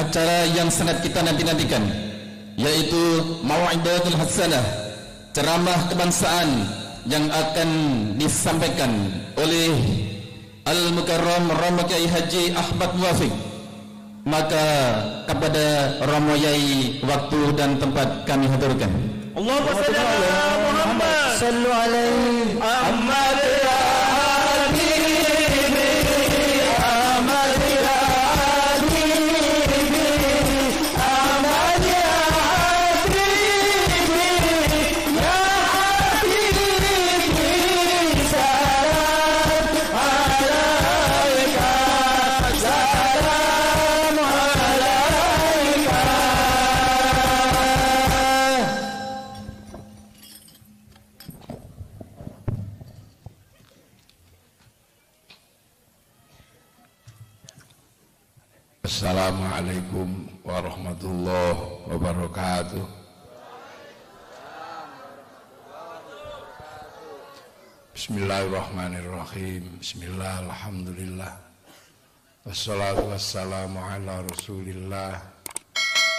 acara yang sangat kita nanti-nantikan, yaitu Mau'idatul Hasanah, ceramah kebangsaan yang akan disampaikan oleh Al-Mukarram Romo Kiai Haji Ahmad Muwafiq. Maka kepada Romo Yai waktu dan tempat kami haturkan. Allahumma shalli ala Muhammad sallu alaihi Ahmad ya habibi Ahmad ya habibi Ahmad ya habibi ya habibi salam alaika salam alaika. Assalamualaikum warahmatullahi wabarakatuh. Bismillahirrahmanirrahim. Bismillah, alhamdulillah. Wassalatu wassalamu ala rasulillah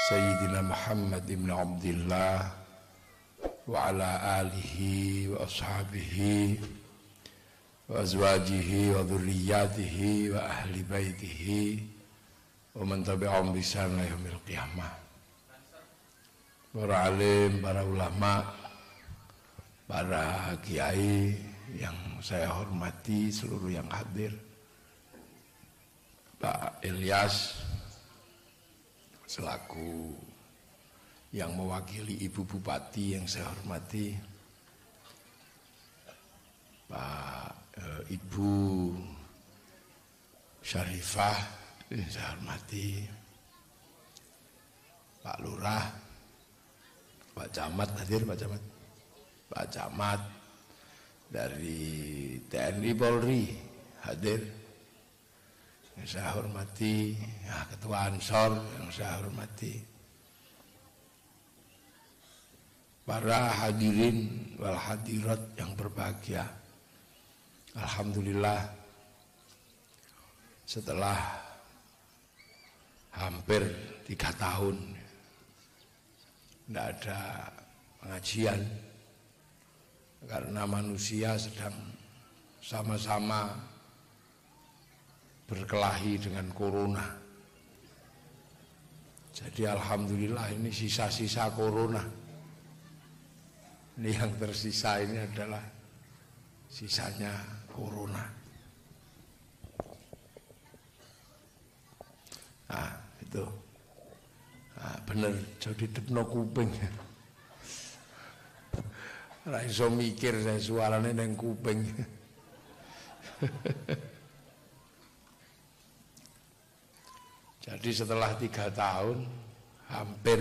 Sayyidina Muhammad ibn Abdillah wa ala alihi wa ashabihi wa azwajihi wa dhurriyyatihi wa ahli baitihi wa man tabi'ahum bi ihsan ila yaumil qiyamah. Para alim, para ulama, para kiai yang saya hormati, seluruh yang hadir, Pak Ilyas selaku yang mewakili Ibu Bupati yang saya hormati, Pak Ibu Syarifah saya hormati, Pak Lurah, Pak Camat hadir, Pak Camat, Pak Camat dari TNI Polri hadir yang saya hormati, ya, Ketua Ansor yang saya hormati, para hadirin wal hadirat yang berbahagia. Alhamdulillah, setelah hampir 3 tahun tidak ada pengajian karena manusia sedang sama-sama berkelahi dengan corona. Jadi alhamdulillah ini sisa-sisa corona. Ini yang tersisa ini adalah sisanya corona. Nah itu, nah, bener jadi dipno kuping. Ora iso mikir saya suarane neng kuping. Jadi setelah 3 tahun, hampir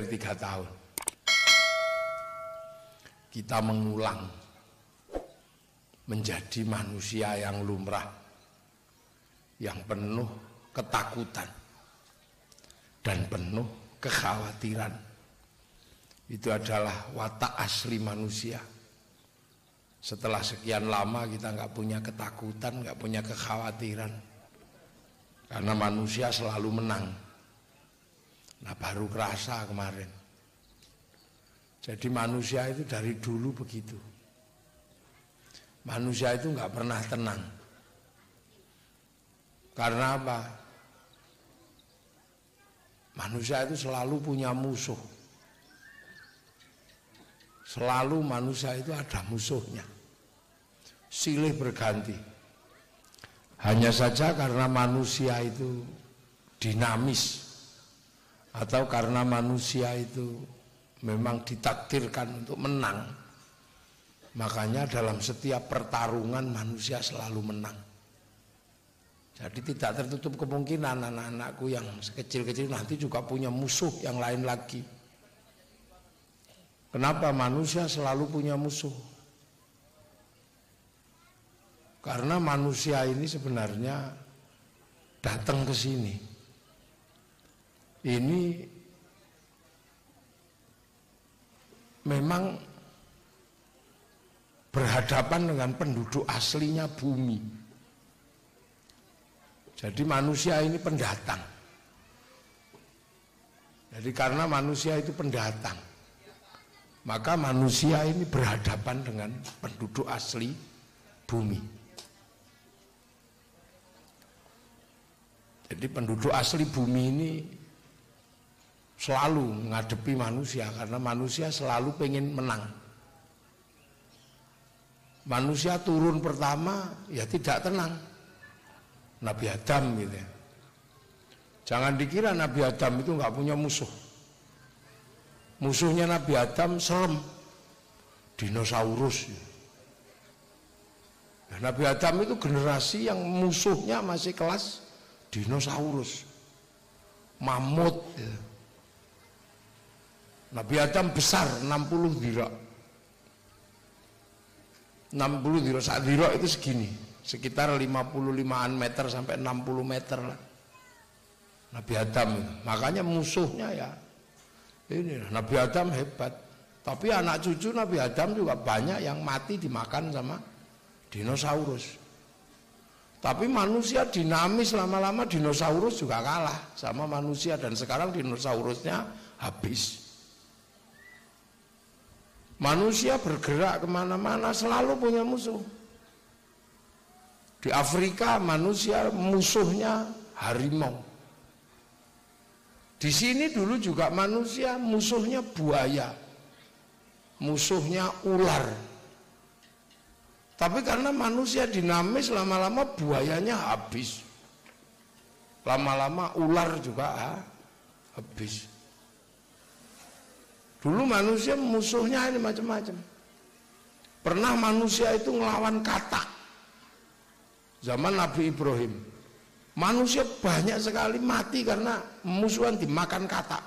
3 tahun, kita mengulang menjadi manusia yang lumrah, yang penuh ketakutan dan penuh kekhawatiran. Itu adalah watak asli manusia. Setelah sekian lama kita nggak punya ketakutan, nggak punya kekhawatiran, karena manusia selalu menang. Nah baru kerasa kemarin. Jadi manusia itu dari dulu begitu. Manusia itu nggak pernah tenang. Karena apa? Manusia itu selalu punya musuh. Selalu manusia itu ada musuhnya. Silih berganti. Hanya saja karena manusia itu dinamis, atau karena manusia itu memang ditakdirkan untuk menang, makanya dalam setiap pertarungan manusia selalu menang. Jadi tidak tertutup kemungkinan anak-anakku yang kecil-kecil nanti juga punya musuh yang lain lagi. Kenapa manusia selalu punya musuh? Karena manusia ini sebenarnya datang ke sini. Ini memang berhadapan dengan penduduk aslinya bumi. Jadi manusia ini pendatang. Jadi karena manusia itu pendatang, maka manusia ini berhadapan dengan penduduk asli bumi. Jadi penduduk asli bumi ini selalu menghadapi manusia karena manusia selalu pengen menang. Manusia turun pertama ya tidak tenang, Nabi Adam gitu ya. Jangan dikira Nabi Adam itu nggak punya musuh. Musuhnya Nabi Adam serem, dinosaurus. Ya, Nabi Adam itu generasi yang musuhnya masih kelas dinosaurus, mamut. Ya. Nabi Adam besar 60 dhira. 60 dhira, sak dhira itu segini, sekitar 55-an meter sampai 60 meter lah. Nabi Adam itu. Makanya musuhnya ya ini Nabi Adam hebat. Tapi anak cucu Nabi Adam juga banyak yang mati dimakan sama dinosaurus. Tapi manusia dinamis, lama-lama dinosaurus juga kalah sama manusia dan sekarang dinosaurusnya habis. Manusia bergerak kemana-mana selalu punya musuh. Di Afrika manusia musuhnya harimau. Di sini dulu juga manusia musuhnya buaya, musuhnya ular. Tapi karena manusia dinamis lama-lama buayanya habis, lama-lama ular juga habis. Dulu manusia musuhnya ini macam-macam. Pernah manusia itu ngelawan katak, zaman Nabi Ibrahim. Manusia banyak sekali mati karena musuhan dimakan katak.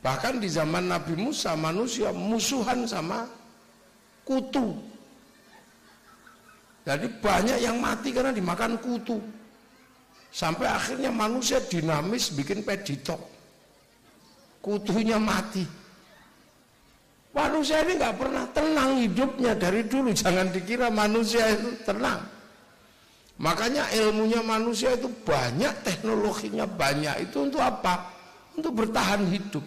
Bahkan di zaman Nabi Musa manusia musuhan sama kutu. Jadi banyak yang mati karena dimakan kutu. Sampai akhirnya manusia dinamis bikin peditok. Kutunya mati. Manusia ini nggak pernah tenang hidupnya dari dulu. Jangan dikira manusia itu tenang. Makanya ilmunya manusia itu banyak, teknologinya banyak. Itu untuk apa? Untuk bertahan hidup.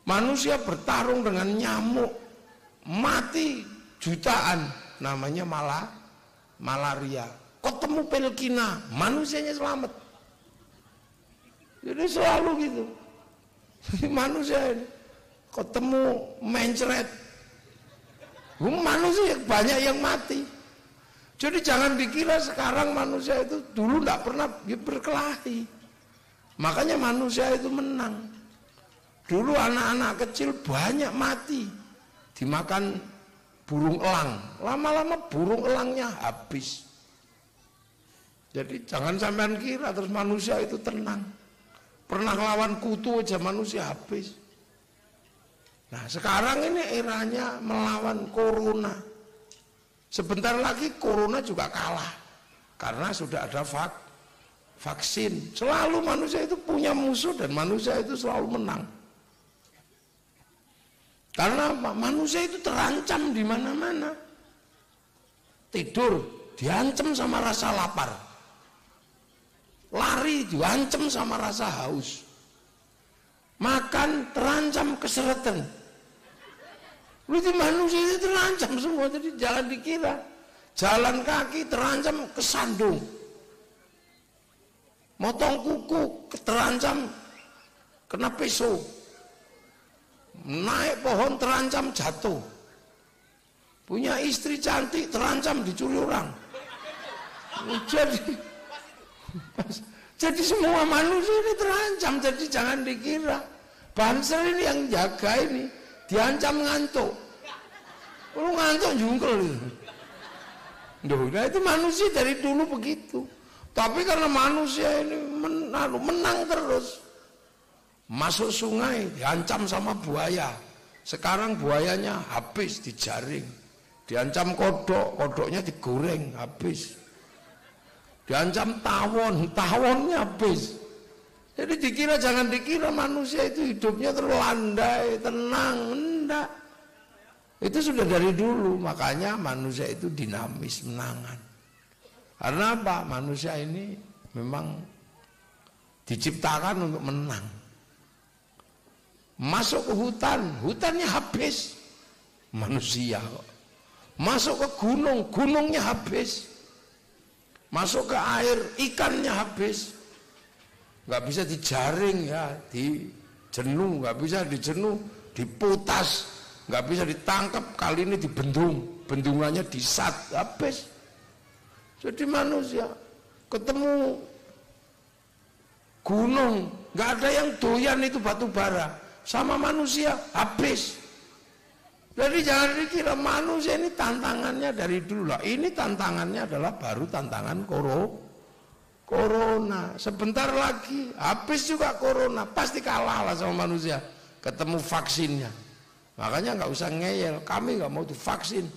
Manusia bertarung dengan nyamuk, mati jutaan, namanya malaria. Ketemu pelkina, manusianya selamat. Jadi selalu gitu. Manusia ini ketemu mencret, manusia banyak yang mati. Jadi jangan dikira sekarang manusia itu dulu tidak pernah berkelahi. Makanya manusia itu menang. Dulu anak-anak kecil banyak mati dimakan burung elang. Lama-lama burung elangnya habis. Jadi jangan sampean kira terus manusia itu tenang. Pernah lawan kutu aja manusia habis. Nah sekarang ini eranya melawan corona. Sebentar lagi corona juga kalah karena sudah ada vaksin. Selalu manusia itu punya musuh dan manusia itu selalu menang. Karena apa? Manusia itu terancam di mana-mana. Tidur diancam sama rasa lapar. Lari diancam sama rasa haus. Makan terancam keseretan. Berarti manusia itu terancam semua, jadi jangan dikira. Jalan kaki terancam kesandung. Motong kuku terancam kena pisau. Naik pohon terancam jatuh. Punya istri cantik terancam dicuri orang. Jadi semua manusia ini terancam, jadi jangan dikira. Banser ini yang jaga ini diancam ngantuk. Lu ngantuk jungkel. Nah itu manusia dari dulu begitu. Tapi karena manusia ini menang terus. Masuk sungai diancam sama buaya. Sekarang buayanya habis dijaring. Diancam kodok, kodoknya digoreng habis. Diancam tawon, tawonnya habis. Jadi dikira, jangan dikira manusia itu hidupnya terlandai, tenang, enggak. Itu sudah dari dulu, makanya manusia itu dinamis, menangan. Karena apa? Manusia ini memang diciptakan untuk menang. Masuk ke hutan, hutannya habis, manusia kok. Masuk ke gunung, gunungnya habis. Masuk ke air, ikannya habis. Nggak bisa dijaring ya, dijenuh, nggak bisa dijenuh, diputas, nggak bisa ditangkap, kali ini dibendung, bendungannya disat, habis. Jadi manusia ketemu gunung, nggak ada yang doyan itu batu bara, sama manusia habis. Jadi jangan dikira manusia ini tantangannya dari dulu lah. Ini tantangannya adalah baru tantangan corona. Sebentar lagi habis juga corona, pasti kalah lah sama manusia. Ketemu vaksinnya. Makanya nggak usah ngeyel. Kami nggak mau divaksin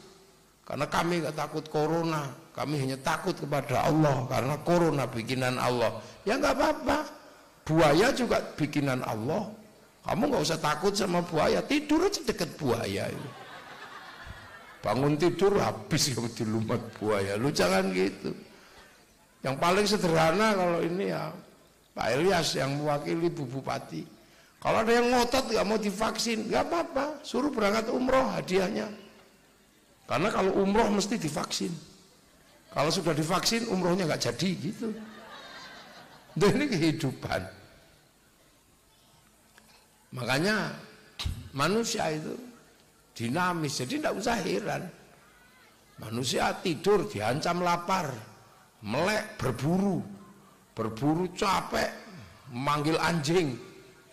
karena kami nggak takut corona. Kami hanya takut kepada Allah karena corona bikinan Allah. Ya nggak apa-apa. Buaya juga bikinan Allah. Kamu nggak usah takut sama buaya, tidur aja deket buaya itu. Bangun tidur habis kamu dilumat buaya. Lu jangan gitu. Yang paling sederhana kalau ini ya Pak Ilyas yang mewakili Bu Bupati. Kalau ada yang ngotot nggak mau divaksin, nggak apa-apa, suruh berangkat umroh hadiahnya. Karena kalau umroh mesti divaksin. Kalau sudah divaksin umrohnya nggak jadi gitu. Dan ini kehidupan. Makanya manusia itu dinamis, jadi tidak usah heran. Manusia tidur diancam lapar, melek berburu capek, memanggil anjing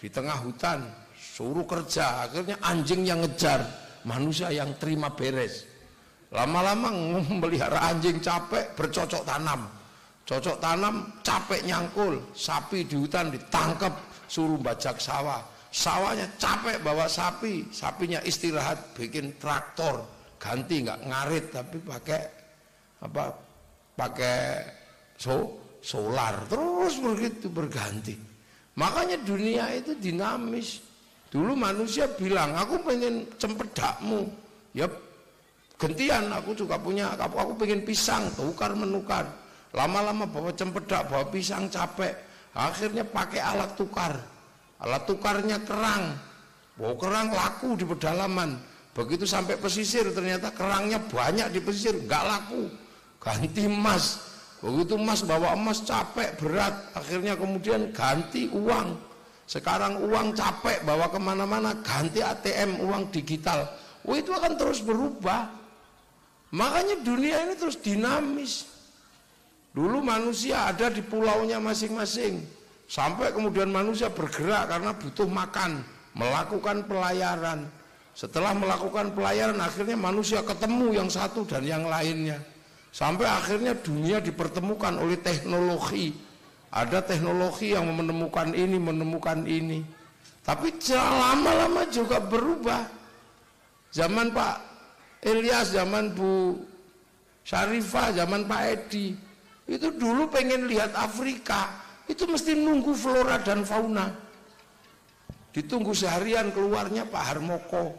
di tengah hutan, suruh kerja, akhirnya anjing yang ngejar, manusia yang terima beres. Lama-lama memelihara anjing capek, bercocok tanam, capek nyangkul, sapi di hutan ditangkap, suruh bajak sawah. Sawahnya capek bawa sapi, sapinya istirahat, bikin traktor, ganti nggak ngarit tapi pakai solar, terus begitu berganti. Makanya dunia itu dinamis. Dulu manusia bilang, aku pengen cempedakmu, ya gantian, aku juga punya, aku pengen pisang, tukar menukar. Lama-lama bawa cempedak, bawa pisang capek, akhirnya pakai alat tukar. Alat tukarnya kerang, bawa kerang laku di pedalaman. Begitu sampai pesisir ternyata kerangnya banyak di pesisir, nggak laku. Ganti emas, begitu emas bawa emas capek berat, akhirnya kemudian ganti uang. Sekarang uang capek bawa kemana-mana, ganti ATM uang digital. Oh itu akan terus berubah. Makanya dunia ini terus dinamis. Dulu manusia ada di pulaunya masing-masing. Sampai kemudian manusia bergerak karena butuh makan, melakukan pelayaran. Setelah melakukan pelayaran akhirnya manusia ketemu yang satu dan yang lainnya. Sampai akhirnya dunia dipertemukan oleh teknologi. Ada teknologi yang menemukan ini. Tapi lama-lama juga berubah. Zaman Pak Ilyas, zaman Bu Syarifah, zaman Pak Edi, itu dulu pengen lihat Afrika. Itu mesti nunggu flora dan fauna. Ditunggu seharian keluarnya Pak Harmoko.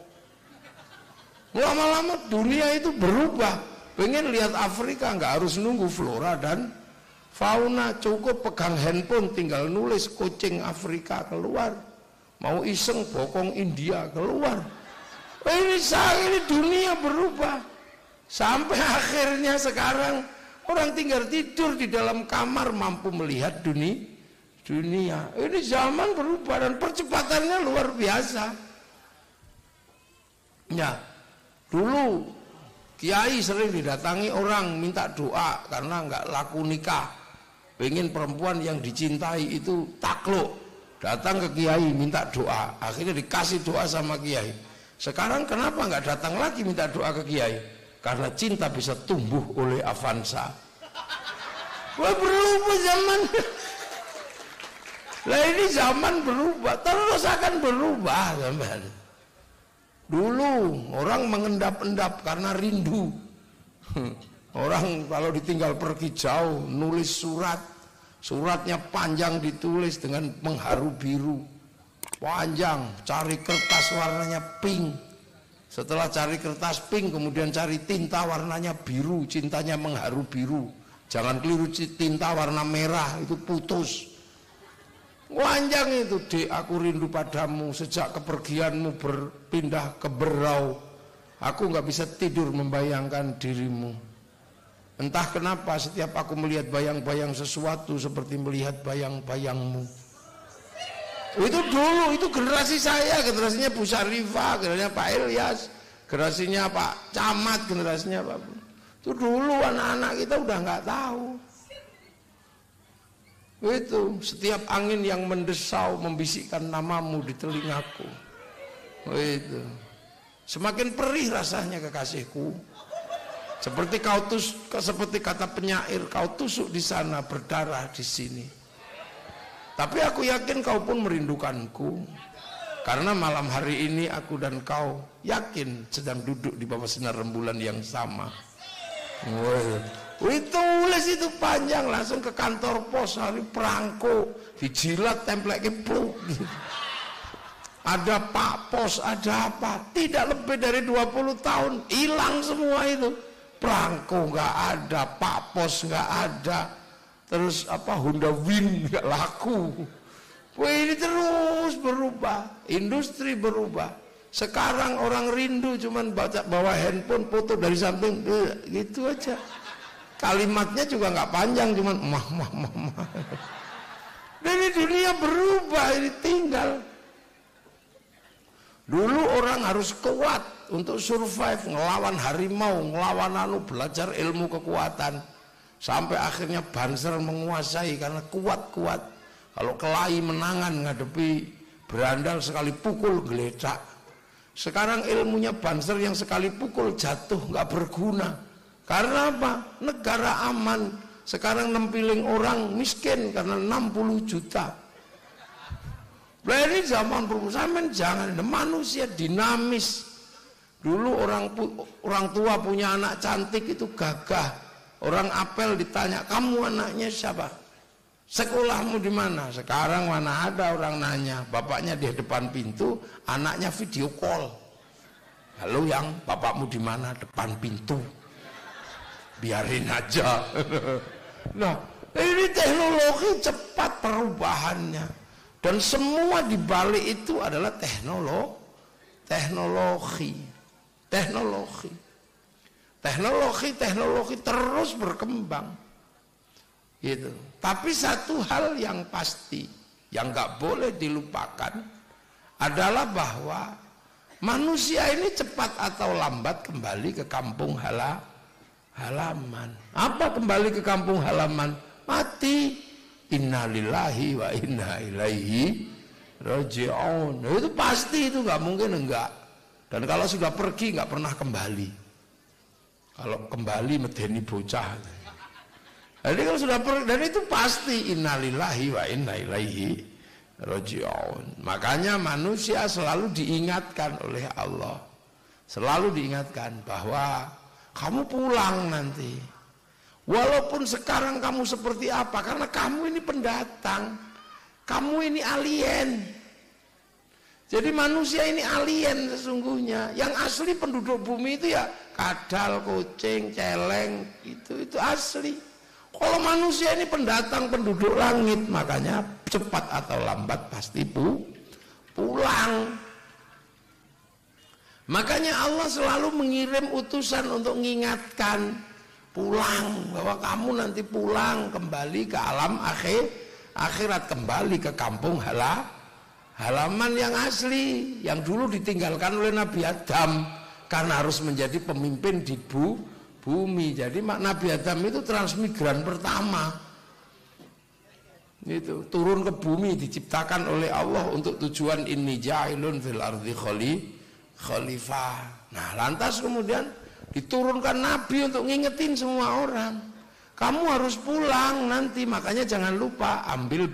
Lama-lama dunia itu berubah. Pengen lihat Afrika nggak harus nunggu flora dan fauna. Cukup pegang handphone tinggal nulis kucing Afrika keluar. Mau iseng bokong India keluar. Ini dunia berubah. Sampai akhirnya sekarang orang tinggal tidur di dalam kamar mampu melihat dunia. Ini zaman berubah dan percepatannya luar biasa. Ya, dulu kiai sering didatangi orang minta doa karena nggak laku nikah. Pengen perempuan yang dicintai itu takluk. Datang ke kiai minta doa, akhirnya dikasih doa sama kiai. Sekarang kenapa nggak datang lagi minta doa ke kiai? Karena cinta bisa tumbuh oleh Avanza. Wah berubah zaman. Lah ini zaman berubah, terus akan berubah zaman. Dulu orang mengendap-endap karena rindu. Orang kalau ditinggal pergi jauh nulis surat, suratnya panjang ditulis dengan mengharu biru. Panjang, cari kertas warnanya pink. Setelah cari kertas pink, kemudian cari tinta warnanya biru, cintanya mengharu biru. Jangan keliru tinta warna merah, itu putus. Panjang itu, Dek, aku rindu padamu sejak kepergianmu berpindah ke Berau. Aku nggak bisa tidur membayangkan dirimu. Entah kenapa setiap aku melihat bayang-bayang sesuatu seperti melihat bayang-bayangmu. Itu dulu, itu generasi saya, generasinya Bu Syarifah, generasinya Pak Ilyas, generasinya Pak Camat, generasinya Pak. Itu dulu anak-anak kita udah nggak tahu. Itu setiap angin yang mendesau membisikkan namamu di telingaku. Itu semakin perih rasanya kekasihku. Seperti seperti kata penyair, kau tusuk di sana, berdarah di sini. Tapi aku yakin kau pun merindukanku. Karena malam hari ini aku dan kau yakin sedang duduk di bawah sinar rembulan yang sama. Tulis itu panjang, langsung ke kantor pos, hari perangko, dijilat template pluk. Ada Pak Pos, ada apa? Tidak lebih dari 20 tahun, hilang semua itu. Perangko nggak ada, Pak Pos nggak ada, terus apa Honda Win nggak laku. Wah, ini terus berubah, industri berubah. Sekarang orang rindu cuman bawa handphone, foto dari samping, gitu aja. Kalimatnya juga nggak panjang, cuman mah. Dari dunia berubah, ini tinggal. Dulu orang harus kuat untuk survive, ngelawan harimau, ngelawan belajar ilmu kekuatan. Sampai akhirnya Banser menguasai karena kuat-kuat. Kalau kelahi menangan ngadepi berandal sekali pukul geletak. Sekarang ilmunya Banser yang sekali pukul jatuh nggak berguna. Karena apa? Negara aman. Sekarang nempiling orang miskin karena 60 juta. Nah, ini zaman perusahaan, jangan, manusia dinamis. Dulu orang tua punya anak cantik itu gagah. Orang apel ditanya, kamu anaknya siapa? Sekolahmu di mana? Sekarang mana ada orang nanya, bapaknya di depan pintu, anaknya video call. Halo yang, bapakmu di mana? Depan pintu. Biarin aja. Nah, ini teknologi cepat perubahannya. Dan semua di balik itu adalah teknologi terus berkembang gitu. Tapi satu hal yang pasti yang nggak boleh dilupakan adalah bahwa manusia ini cepat atau lambat kembali ke kampung halaman. Apa kembali ke kampung halaman? Mati. Innalillahi wa inna ilaihi raji'un. Itu pasti, itu nggak mungkin enggak. Dan kalau sudah pergi nggak pernah kembali. Kalau kembali medeni bocah. Jadi kalau sudah pergi, dan itu pasti innalillahi wa inna ilaihi raji'un. Makanya manusia selalu diingatkan oleh Allah, selalu diingatkan bahwa kamu pulang nanti. Walaupun sekarang kamu seperti apa, karena kamu ini pendatang, kamu ini alien. Jadi manusia ini alien sesungguhnya. Yang asli penduduk bumi itu ya kadal, kucing, celeng, itu asli. Kalau manusia ini pendatang, penduduk langit, makanya cepat atau lambat pasti pulang. Makanya Allah selalu mengirim utusan untuk mengingatkan, pulang, bahwa kamu nanti pulang kembali ke alam akhirat, kembali ke kampung halaman yang asli, yang dulu ditinggalkan oleh Nabi Adam karena harus menjadi pemimpin di bumi. Jadi Nabi Adam itu transmigran pertama, itu turun ke bumi, diciptakan oleh Allah untuk tujuan inni ja'ilun fil ardi khalifah. Nah, lantas kemudian diturunkan Nabi untuk ngingetin semua orang, kamu harus pulang nanti, makanya jangan lupa ambil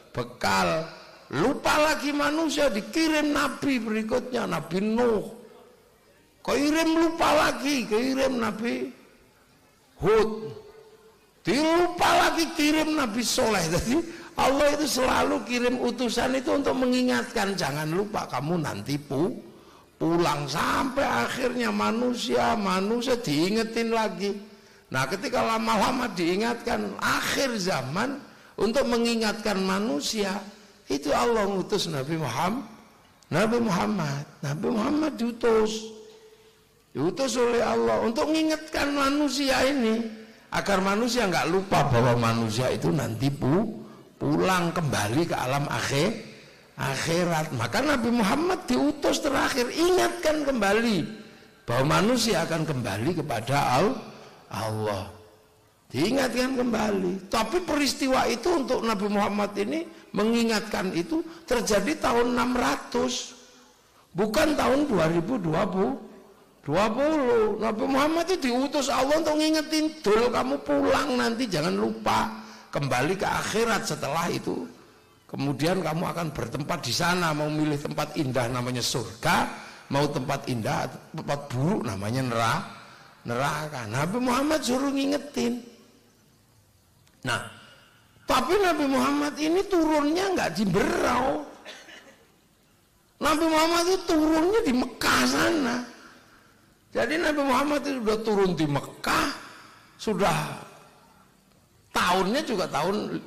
bekal. Lupa lagi manusia, dikirim Nabi berikutnya, Nabi Nuh, lupa lagi kirim Nabi Hud, dilupa lagi kirim Nabi Soleh. Jadi Allah itu selalu kirim utusan itu untuk mengingatkan, jangan lupa kamu nanti pulang, sampai akhirnya manusia diingetin lagi. Nah, ketika lama-lama diingatkan, akhir zaman untuk mengingatkan manusia, Itu Allah ngutus Nabi Muhammad. Nabi Muhammad diutus oleh Allah untuk mengingatkan manusia ini agar manusia nggak lupa bahwa manusia itu nanti pulang kembali ke alam akhirat. Maka Nabi Muhammad diutus terakhir ingatkan kembali bahwa manusia akan kembali kepada Allah. Diingatkan kembali. Tapi peristiwa itu untuk Nabi Muhammad ini mengingatkan itu terjadi tahun 600, bukan tahun 2020. Nabi Muhammad itu diutus Allah untuk ngingetin, dul kamu pulang nanti jangan lupa kembali ke akhirat setelah itu. Kemudian kamu akan bertempat di sana, mau milih tempat indah namanya surga, mau tempat indah, tempat buruk namanya neraka. Nabi Muhammad suruh ngingetin. Nah, tapi Nabi Muhammad ini turunnya nggak di Berau. Nabi Muhammad itu turunnya di Mekah sana. Jadi Nabi Muhammad itu sudah turun di Mekah, sudah tahunnya juga tahun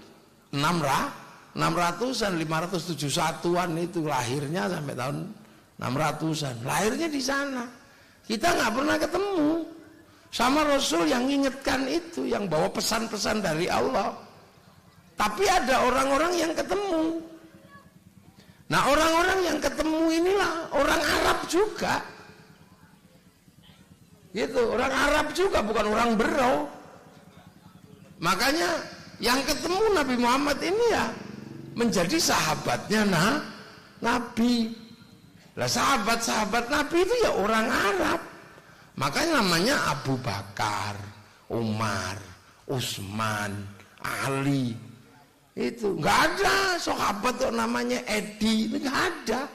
600-an, 571-an itu lahirnya sampai tahun 600-an. Lahirnya di sana. Kita nggak pernah ketemu sama Rasul yang ingatkan itu, yang bawa pesan-pesan dari Allah. Tapi ada orang-orang yang ketemu. Nah, orang-orang yang ketemu inilah orang Arab juga. Gitu, orang Arab juga, bukan orang Berau. Makanya yang ketemu Nabi Muhammad ini ya menjadi sahabatnya Nabi. Lah sahabat-sahabat Nabi itu ya orang Arab. Makanya namanya Abu Bakar, Umar, Utsman, Ali. Itu nggak ada sahabat tuh namanya Edi, nggak ada.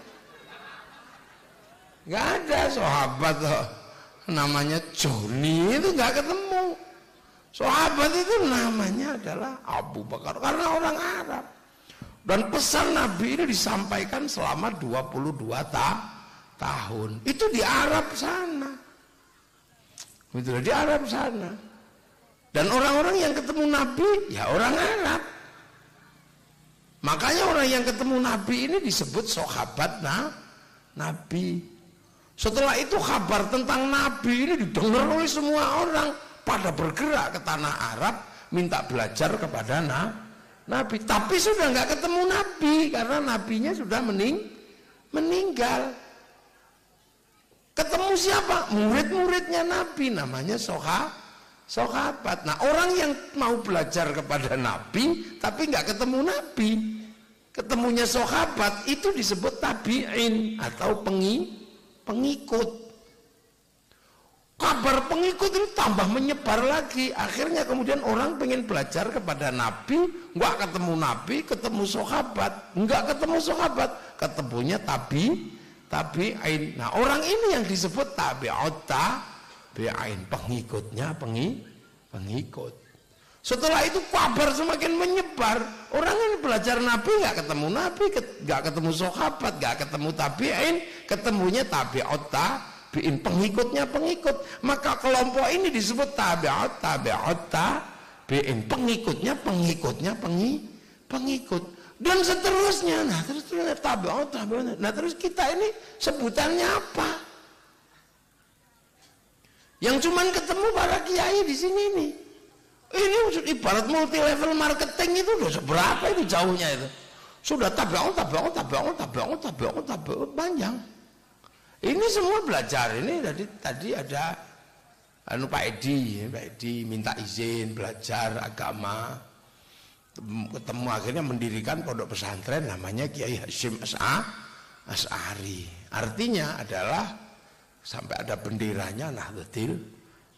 Nggak ada sahabat tuh namanya Joni, itu nggak ketemu. Sahabat itu namanya adalah Abu Bakar karena orang Arab. Dan pesan Nabi ini disampaikan selama 22 tahun. Itu di Arab sana. Itu di Arab sana. Dan orang-orang yang ketemu Nabi ya orang Arab. Makanya orang yang ketemu Nabi ini disebut sahabat Nabi. Setelah itu kabar tentang Nabi ini didengar oleh semua orang, pada bergerak ke tanah Arab minta belajar kepada Nabi. Tapi sudah nggak ketemu Nabi karena Nabinya sudah meninggal. Ketemu siapa? Murid-muridnya Nabi, namanya sahabat. Nah, orang yang mau belajar kepada Nabi tapi nggak ketemu Nabi, ketemunya sahabat, itu disebut tabi'in atau pengikut. Kabar pengikut ini tambah menyebar lagi. Akhirnya kemudian orang pengen belajar kepada Nabi, nggak ketemu Nabi, ketemu sahabat, nggak ketemu sahabat, ketemunya tabi'in. Nah, orang ini yang disebut tabi'in, pengikutnya pengikut. Setelah itu kabar semakin menyebar, orang ini belajar Nabi nggak ketemu Nabi, nggak ketemu sahabat, nggak ketemu tabi'in, ketemunya tabi'in, pengikutnya pengikut. Maka kelompok ini disebut tabi'in, pengikutnya pengikut. Dan seterusnya, nah terusnya tabi'in. Nah terus kita ini sebutannya apa? Yang cuman ketemu para kiai di sini nih. Ini ibarat multi level marketing itu udah seberapa itu jauhnya itu. Sudah tabi'un panjang. Ini semua belajar ini tadi ada Pak Edi minta izin belajar agama. Ketemu akhirnya mendirikan pondok pesantren namanya Kiai Hasyim Asy'ari. Artinya adalah sampai ada benderanya Nahdlatul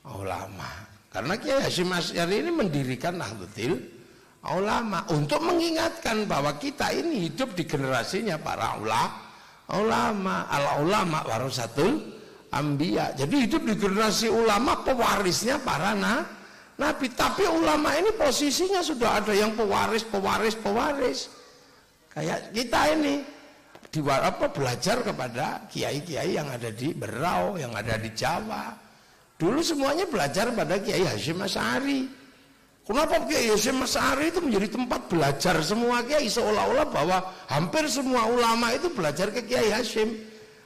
Ulama. Karena Kiai Hasyim Asy'ari ini mendirikan Nahdlatul Ulama untuk mengingatkan bahwa kita ini hidup di generasinya para ulama. Al-ulama warasatul anbiya. Jadi hidup di generasi ulama, pewarisnya para nabi. Tapi ulama ini posisinya sudah ada yang pewaris. Kayak kita ini belajar kepada kiai-kiai yang ada di Berau, yang ada di Jawa. Dulu semuanya belajar pada Kiai Hasyim Asy'ari. Kenapa Kiai Hasyim Asy'ari itu menjadi tempat belajar semua kiai, seolah-olah bahwa hampir semua ulama itu belajar ke Kiai Hasyim.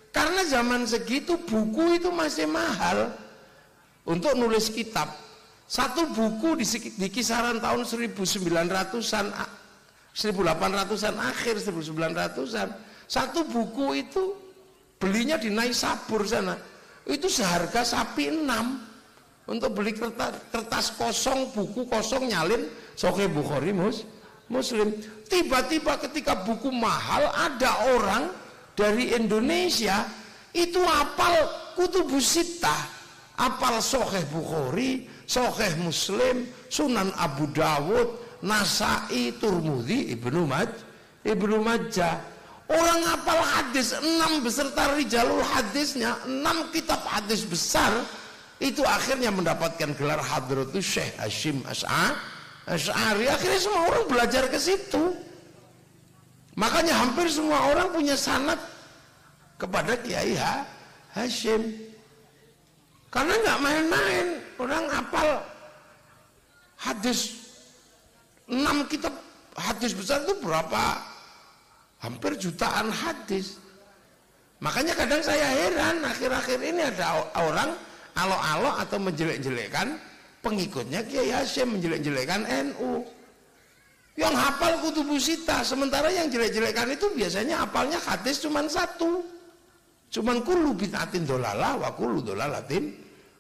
Karena zaman segitu buku itu masih mahal untuk nulis kitab. Satu buku di kisaran tahun 1900-an, 1800-an akhir, 1900-an. Satu buku itu belinya di Naisabur sana. Itu seharga sapi 6. Untuk beli kertas kosong, buku kosong nyalin Sahih Bukhari Muslim. Tiba-tiba ketika buku mahal, ada orang dari Indonesia itu hafal Kutubus Sittah, hafal Sahih Bukhari, Sahih Muslim, Sunan Abu Dawud, Nasai, Turmudi, Ibnu Majah. Orang hafal hadis 6 beserta rijalul hadisnya, 6 kitab hadis besar. Itu akhirnya mendapatkan gelar Hadratus Syekh Hasyim Asy'ari. Akhirnya semua orang belajar ke situ. Makanya hampir semua orang punya sanad kepada Kiai Hasyim. Karena nggak main-main, orang hafal hadis 6 kitab hadis besar itu berapa? Hampir jutaan hadis. Makanya kadang saya heran, akhir-akhir ini ada orang alok-alok atau menjelek-jelekkan pengikutnya Kiai Hasyim, menjelek-jelekkan NU yang hafal Kutubus Sittah, sementara yang jelek-jelekkan itu biasanya hafalnya hadis cuman 1, cuman kullu bid'atin dolalah wa kullu dolalatin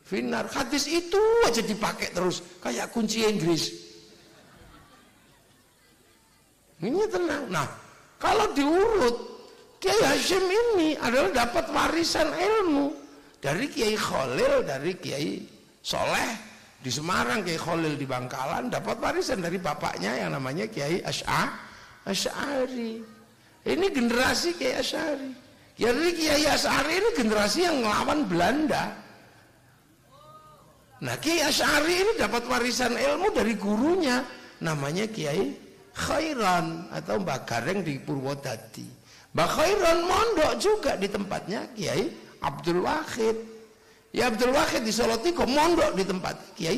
finnar. Hadis itu aja dipakai terus kayak kunci Inggris. Ini tenang. Nah, kalau diurut, Kiai Hasyim ini adalah dapat warisan ilmu dari Kiai Khalil, dari Kiai Soleh di Semarang, Kiai Khalil di Bangkalan dapat warisan dari bapaknya yang namanya Kiai Asy'ari. Ini generasi Kiai Asy'ari. Jadi Kiai Asy'ari ini generasi yang ngelawan Belanda. Nah, Kiai Asy'ari ini dapat warisan ilmu dari gurunya namanya Kiai Khairan atau Mbah Gareng di Purwodadi. Mbah Khairan mondok juga di tempatnya Kiai Abdul Wahid. Ya Abdul Wahid di Solotiko mondok di tempat Kiai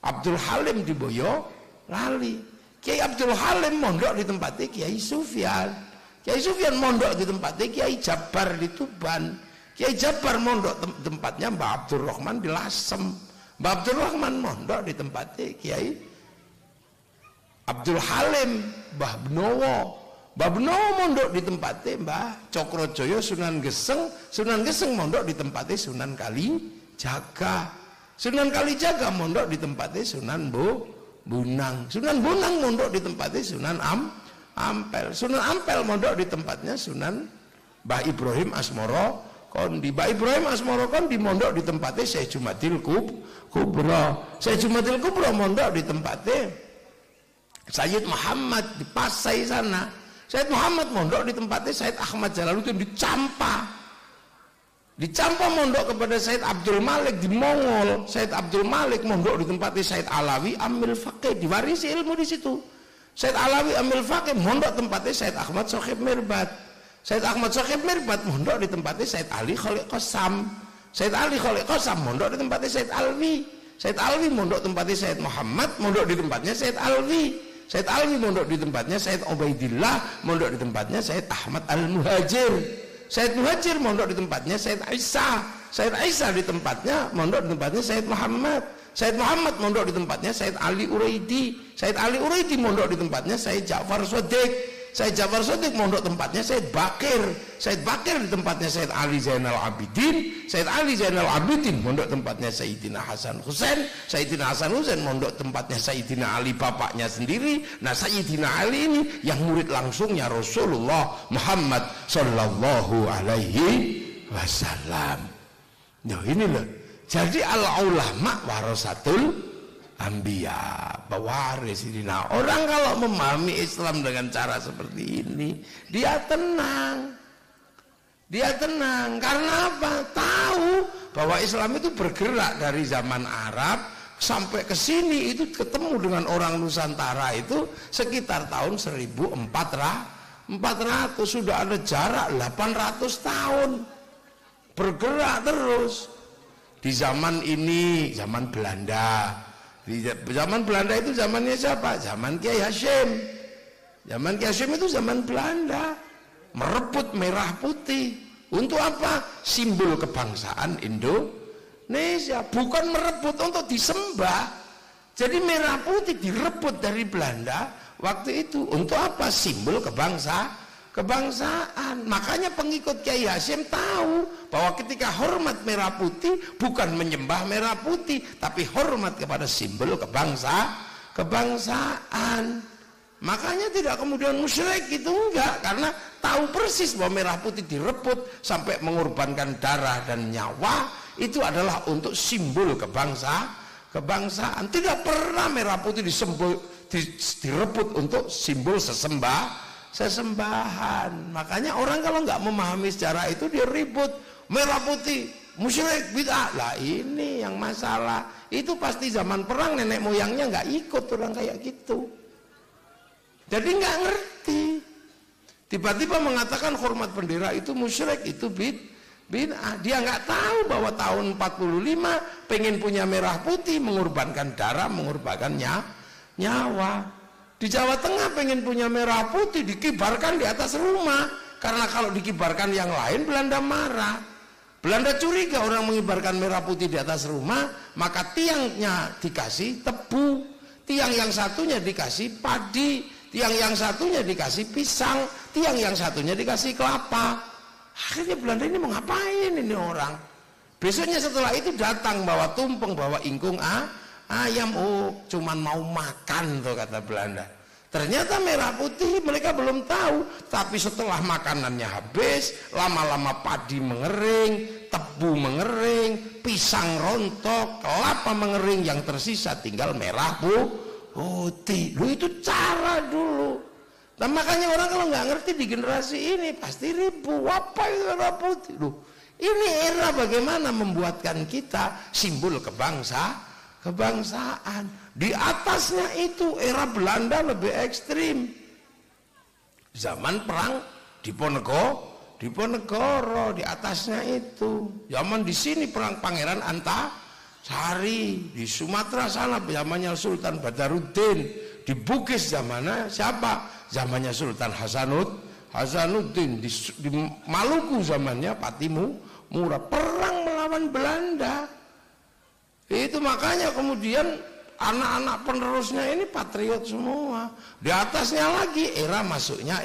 Abdul Halim di Boyolali. Kiai Abdul Halim mondok di tempatnya Kiai Sufyan. Kiai Sufyan mondok di tempatnya Kiai Jabar di Tuban. Kiai Jabar mondok tempatnya Mbah Abdul Rahman di Lasem. Mbah Abdul Rahman mondok di tempatnya Kiai Abdul Halim, Mbah Benowo. Mbah Benowo mondok di tempatnya Mbah Cokrojoyo Sunan Geseng. Sunan Geseng mondok di tempatnya Sunan Kalijaga. Sunan Kalijaga mondok di tempatnya Sunan Bunang. Sunan Bunang mondok di tempatnya Sunan Ampel. Sunan Ampel mondok di tempatnya Sunan Mbah Ibrahim Asmoro Kondi. Mbah Ibrahim Asmoro Kondi mondok di tempatnya Syekh Jumadil Kubro. Syekh Jumadil Kubro mondok di tempatnya Sayyid Muhammad di Pasai sana. Sayyid Muhammad mondok di tempatnya Sayyid Ahmad Jalaluddin di Campa. Di Campa mondok kepada Sayyid Abdul Malik di Mongol. Sayyid Abdul Malik mondok di tempatnya Sayyid Alawi Amil Faqih, diwarisi ilmu di situ. Sayyid Alawi Amil Faqih mondok tempatnya Sayyid Ahmad Sohib Mirbat. Sayyid Ahmad Sohib Mirbat mondok di tempatnya Sayyid Ali Khaliq Qasam. Sayyid Ali Khaliq Qasam mondok di tempatnya Sayyid Alwi. Sayyid Alwi mondok tempatnya Sayyid Muhammad, mondok di tempatnya Sayyid Alwi. Sayyid Alwi mondok di tempatnya Sayyid Ubaidillah, mondok di tempatnya Sayyid Ahmad Al-Muhajir. Sayyid Muhajir mondok di tempatnya Sayyid Isa. Sayyid Isa di tempatnya mondok di tempatnya Sayyid Muhammad. Sayyid Muhammad mondok di tempatnya Sayyid Ali Uraidi. Sayyid Ali Uraidi mondok di tempatnya Sayyid Ja'far Shadiq. Sayyid Ja'far Shadiq mondok tempatnya Sayyid Bakir. Sayyid Bakir di tempatnya Sayyid Ali Zainal Abidin. Sayyid Ali Zainal Abidin mondok tempatnya Sayyidina Hasan Husain. Sayyidina Hasan Husain mondok tempatnya Sayyidina Ali bapaknya sendiri. Nah, Sayyidina Ali ini yang murid langsungnya Rasulullah Muhammad sallallahu alaihi wasallam. Nah, ini loh. Jadi al-ulama warasatul Ambiya, pewaris ini. Nah, orang kalau memahami Islam dengan cara seperti ini, dia tenang. Dia tenang. Karena apa? Tahu bahwa Islam itu bergerak dari zaman Arab sampai ke sini, itu ketemu dengan orang Nusantara itu sekitar tahun 1400. Sudah ada jarak 800 tahun. Bergerak terus. Di zaman ini, zaman Belanda, Di zaman Belanda itu zamannya siapa? Zaman Kiai Hasyim. Zaman Kiai Hasyim itu zaman Belanda. Merebut merah putih. Untuk apa? Simbol kebangsaan Indonesia. Bukan merebut untuk disembah. Jadi merah putih direbut dari Belanda waktu itu. Untuk apa? Simbol kebangsaan. Makanya pengikut Kiai Hasyim tahu bahwa ketika hormat merah putih bukan menyembah merah putih, tapi hormat kepada simbol kebangsaan. Makanya tidak kemudian musyrik, itu enggak, karena tahu persis bahwa merah putih direbut sampai mengorbankan darah dan nyawa, itu adalah untuk simbol kebangsaan. Tidak pernah merah putih direbut untuk simbol sesembahan. Makanya orang kalau nggak memahami sejarah itu dia ribut, merah putih musyrik bid'ah. Lah ini yang masalah. Itu pasti zaman perang nenek moyangnya nggak ikut orang kayak gitu. Jadi nggak ngerti. Tiba-tiba mengatakan hormat bendera itu musyrik, itu bid'ah. Dia nggak tahu bahwa tahun 45 pengen punya merah putih, mengorbankan darah, mengorbankan nyawa. Di Jawa Tengah pengen punya merah putih, dikibarkan di atas rumah. Karena kalau dikibarkan yang lain Belanda marah. Belanda curiga orang mengibarkan merah putih di atas rumah, maka tiangnya dikasih tebu, tiang yang satunya dikasih padi, tiang yang satunya dikasih pisang, tiang yang satunya dikasih kelapa. Akhirnya Belanda ini mau ngapain ini orang? Besoknya setelah itu datang bawa tumpeng, bawa ingkung ayam. Oh, cuman mau makan tuh kata Belanda. Ternyata merah putih mereka belum tahu, tapi setelah makanannya habis, lama-lama padi mengering, tebu mengering, pisang rontok, kelapa mengering, yang tersisa tinggal merah putih. Lu itu cara dulu. Nah, makanya orang kalau nggak ngerti di generasi ini pasti ribu. Apa itu merah putih? Loh, ini era bagaimana membuatkan kita simbol kebangsaan. Di atasnya itu era Belanda lebih ekstrim. Zaman perang Diponegoro di atasnya itu. Zaman di sini perang Pangeran Antasari, di Sumatera sana zamannya Sultan Badaruddin, di Bugis zamannya siapa? Zamannya Sultan Hasanuddin, di Maluku zamannya Patimura, perang melawan Belanda. Itu makanya kemudian anak-anak penerusnya ini patriot semua. Di atasnya lagi era masuknya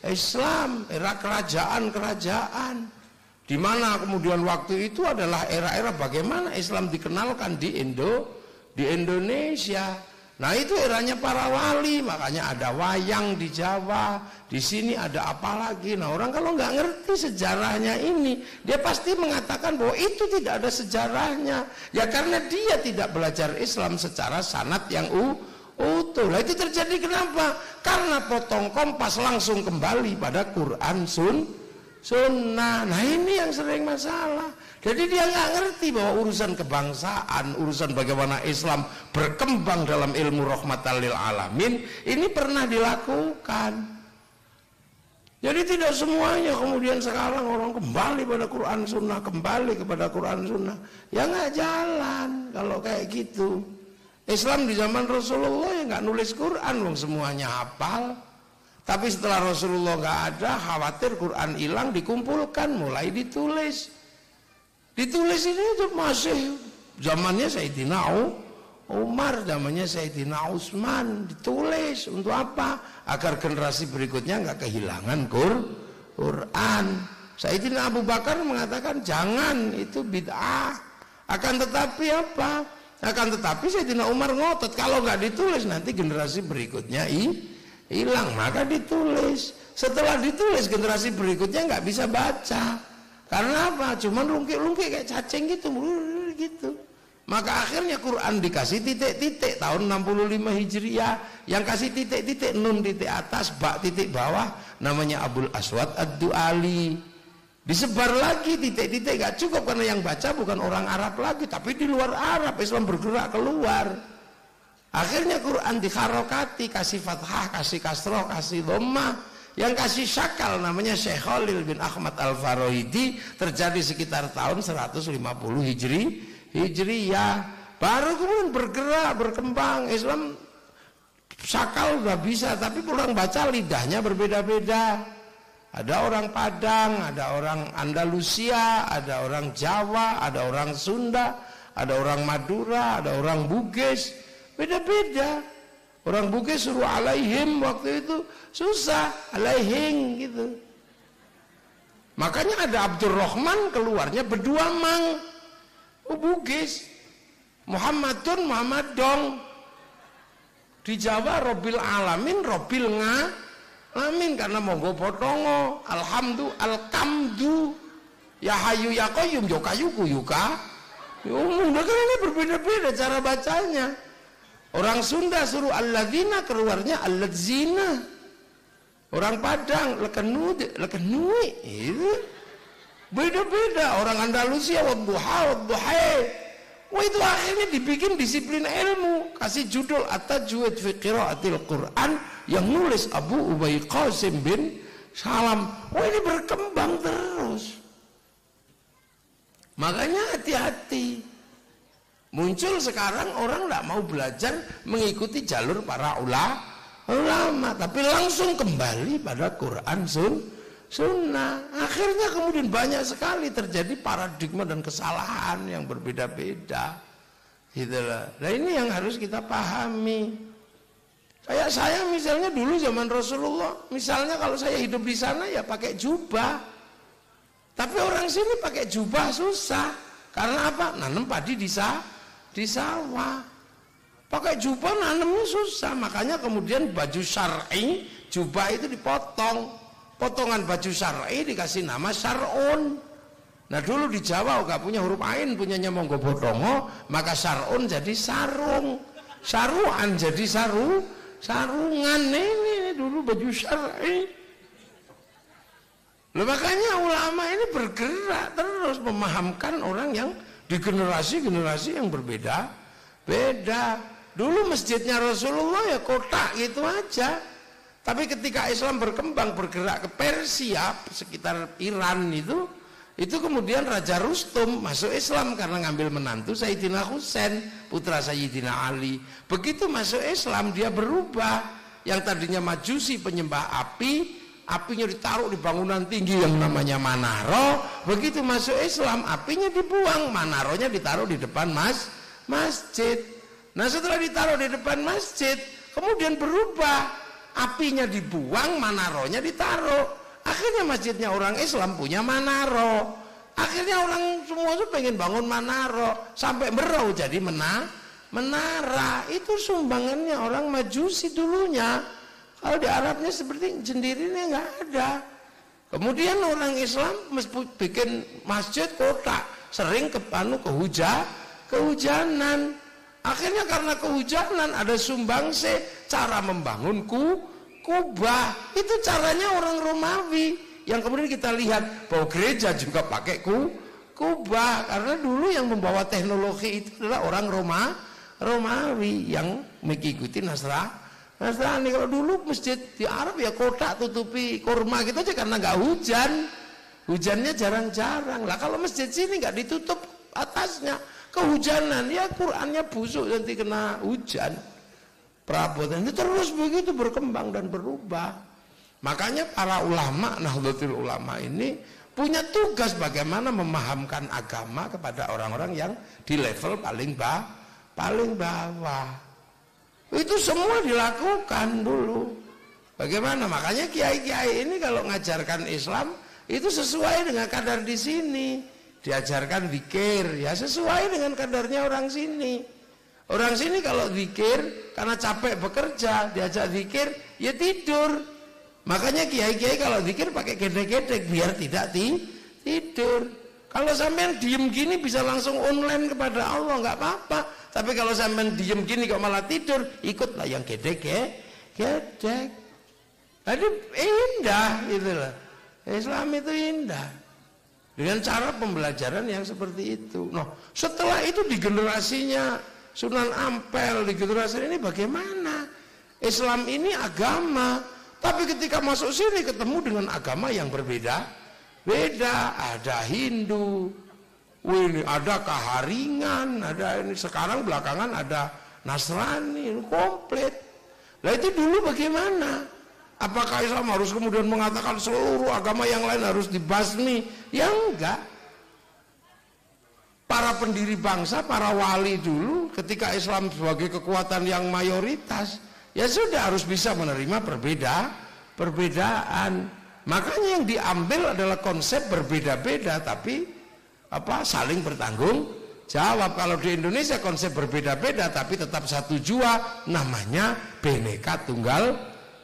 Islam, era kerajaan-kerajaan, di mana kemudian waktu itu adalah era-era bagaimana Islam dikenalkan di Indonesia. Nah, itu eranya para wali, makanya ada wayang di Jawa, di sini ada apa lagi. Nah, orang kalau nggak ngerti sejarahnya ini, dia pasti mengatakan bahwa itu tidak ada sejarahnya. Ya karena dia tidak belajar Islam secara sanad yang utuh. Lah itu terjadi kenapa? Karena potong kompas langsung kembali pada Quran Sunnah. Nah, ini yang sering masalah. Jadi dia nggak ngerti bahwa urusan kebangsaan, urusan bagaimana Islam berkembang dalam ilmu rahmatan lil alamin, ini pernah dilakukan. Jadi tidak semuanya kemudian sekarang orang kembali pada Quran Sunnah, kembali kepada Quran Sunnah. Ya nggak jalan kalau kayak gitu. Islam di zaman Rasulullah ya nggak nulis Quran, semuanya hafal. Tapi setelah Rasulullah nggak ada, khawatir Quran hilang, dikumpulkan, mulai ditulis. Ditulis ini itu masih zamannya Sayyidina Umar, zamannya Sayyidina Utsman, ditulis untuk apa? Agar generasi berikutnya nggak kehilangan Quran. Sayyidina Abu Bakar mengatakan jangan, itu bid'ah. Akan tetapi apa? Akan tetapi Sayyidina Umar ngotot kalau nggak ditulis nanti generasi berikutnya hilang, maka ditulis. Setelah ditulis generasi berikutnya nggak bisa baca. Karena apa? Cuman rungkik-rungkik kayak cacing gitu. Maka akhirnya Quran dikasih titik-titik tahun 65 Hijriah. Yang kasih titik-titik, nun titik atas, ba titik bawah, namanya Abul Aswad Ad-Du'ali. Disebar lagi titik-titik, gak cukup karena yang baca bukan orang Arab lagi, tapi di luar Arab. Islam bergerak keluar. Akhirnya Quran dikharokati, kasih fathah, kasih kasroh, kasih dhammah. Yang kasih syakal namanya Syekh Khalil bin Ahmad Al-Farahidi, terjadi sekitar tahun 150 Hijriyah. Baru kemudian bergerak, berkembang. Islam sakal udah bisa, tapi kurang baca, lidahnya berbeda-beda. Ada orang Padang, ada orang Andalusia, ada orang Jawa, ada orang Sunda, ada orang Madura, ada orang Bugis, beda-beda. Orang Bugis suruh alaihim waktu itu susah, alaihing gitu. Makanya ada Abdurrahman keluarnya berdua mang. Oh Bugis, Muhammadun, Muhammadong. Di Jawa Robil Alamin, Robil Amin, karena monggo potongo, alkamdu, ya hayu ya qayyum, yo kayuku yuka. Kan ini berbeda-beda cara bacanya. Orang Sunda suruh alladzina, keluarnya alladzina. Orang Padang lekenui, itu beda-beda. Orang Andalusia wadduha wadduhai. Wah itu akhirnya dibikin disiplin ilmu, kasih judul At-Tajwid fi Qiraatil Quran yang nulis Abu Ubay Qasim bin Salam. Wah ini berkembang terus. Makanya hati-hati. Muncul sekarang orang tidak mau belajar mengikuti jalur para ulama, tapi langsung kembali pada Quran Sunnah. Akhirnya kemudian banyak sekali terjadi paradigma dan kesalahan yang berbeda-beda. Itulah. Nah ini yang harus kita pahami. Kayak saya misalnya dulu zaman Rasulullah, misalnya kalau saya hidup di sana ya pakai jubah. Tapi orang sini pakai jubah susah. Karena apa? Nanam padi di sawah. Pakai jubah nanamnya susah. Makanya kemudian baju syar'i, jubah itu dipotong. Potongan baju syar'i dikasih nama syar'un. Nah dulu di Jawa gak punya huruf ain, punyanya monggo bodongo, maka syar'un jadi sarung, saruan jadi sarungan. Ini dulu baju syar'i. Loh, makanya ulama ini bergerak terus memahamkan orang yang di generasi-generasi yang berbeda-beda. Dulu masjidnya Rasulullah ya kotak gitu aja. Tapi ketika Islam berkembang, bergerak ke Persia, sekitar Iran itu kemudian Raja Rustum masuk Islam karena ngambil menantu Sayyidina Husain, putra Sayyidina Ali. Begitu masuk Islam dia berubah. Yang tadinya Majusi penyembah api, apinya ditaruh di bangunan tinggi yang namanya Manaro. Begitu masuk Islam, apinya dibuang, Manaronya ditaruh di depan masjid. Nah setelah ditaruh di depan masjid, kemudian berubah. Apinya dibuang, Manaronya ditaruh. Akhirnya masjidnya orang Islam punya Manaro. Akhirnya orang semua tuh pengen bangun Manaro. Sampai Merau jadi menara. Itu sumbangannya orang Majusi dulunya. Kalau di Arabnya seperti sendirinya nggak ada. Kemudian orang Islam bikin masjid kota. Sering kehujanan. Akhirnya karena kehujanan ada sumbangse, cara membangun kubah. Itu caranya orang Romawi. Yang kemudian kita lihat bahwa gereja juga pakai kubah. Karena dulu yang membawa teknologi itu adalah orang Romawi yang mengikuti Nasrani. Kalau dulu masjid di Arab ya kotak tutupi kurma gitu aja karena nggak hujan. Hujannya jarang-jarang. Lah kalau masjid sini nggak ditutup atasnya. Kehujanan, ya Qurannya busuk nanti kena hujan. Perabotan itu terus begitu berkembang dan berubah. Makanya para ulama, Nahdlatul Ulama ini punya tugas bagaimana memahamkan agama kepada orang-orang yang di level paling bawah. Itu semua dilakukan dulu. Bagaimana? Makanya kiai-kiai ini kalau ngajarkan Islam itu sesuai dengan kadar di sini. Diajarkan zikir ya sesuai dengan kadarnya orang sini. Orang sini kalau zikir karena capek bekerja, diajak zikir ya tidur. Makanya kiai-kiai kalau zikir pakai gedek-gedek biar tidak tidur. Kalau sampean diem gini bisa langsung online kepada Allah nggak apa-apa. Tapi kalau sampean diem gini kok malah tidur, ikutlah yang gedek. Jadi indah itulah. Islam itu indah. Dengan cara pembelajaran yang seperti itu. Nah, setelah itu di generasinya Sunan Ampel, di generasi ini bagaimana? Islam ini agama, tapi ketika masuk sini ketemu dengan agama yang berbeda. Ada Hindu, Ini ada Kaharingan, ada ini sekarang belakangan ada Nasrani, ini komplit. Lah itu dulu bagaimana? Apakah Islam harus kemudian mengatakan seluruh agama yang lain harus dibasmi? Ya enggak. Para pendiri bangsa, para wali dulu ketika Islam sebagai kekuatan yang mayoritas, ya sudah harus bisa menerima perbedaan. Makanya yang diambil adalah konsep berbeda-beda tapi saling bertanggung jawab. Kalau di Indonesia konsep berbeda-beda tapi tetap satu jua, namanya Bhinneka Tunggal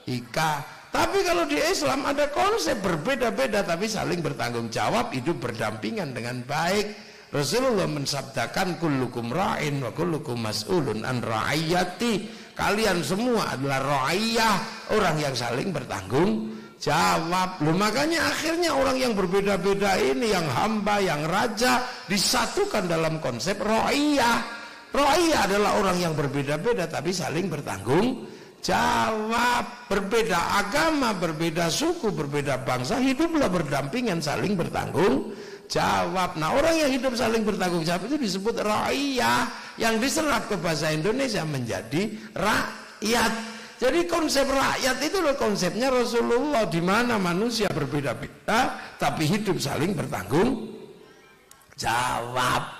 Ika. Tapi kalau di Islam ada konsep berbeda-beda tapi saling bertanggung jawab, hidup berdampingan dengan baik. Rasulullah mensabdakan kullukum ra'in wa kullukum mas'ulun an ra'iyati. Kalian semua adalah ra'iyah, orang yang saling bertanggung jawab. Loh, makanya akhirnya orang yang berbeda-beda ini, yang hamba, yang raja, disatukan dalam konsep ra'iyah. Ra'iyah adalah orang yang berbeda-beda tapi saling bertanggung jawab. Berbeda agama, berbeda suku, berbeda bangsa, hiduplah berdampingan saling bertanggung jawab. Nah, orang yang hidup saling bertanggung jawab itu disebut ra'iyah, yang diserap ke bahasa Indonesia menjadi rakyat. Jadi konsep rakyat itu loh konsepnya Rasulullah, di mana manusia berbeda-beda tapi hidup saling bertanggung jawab.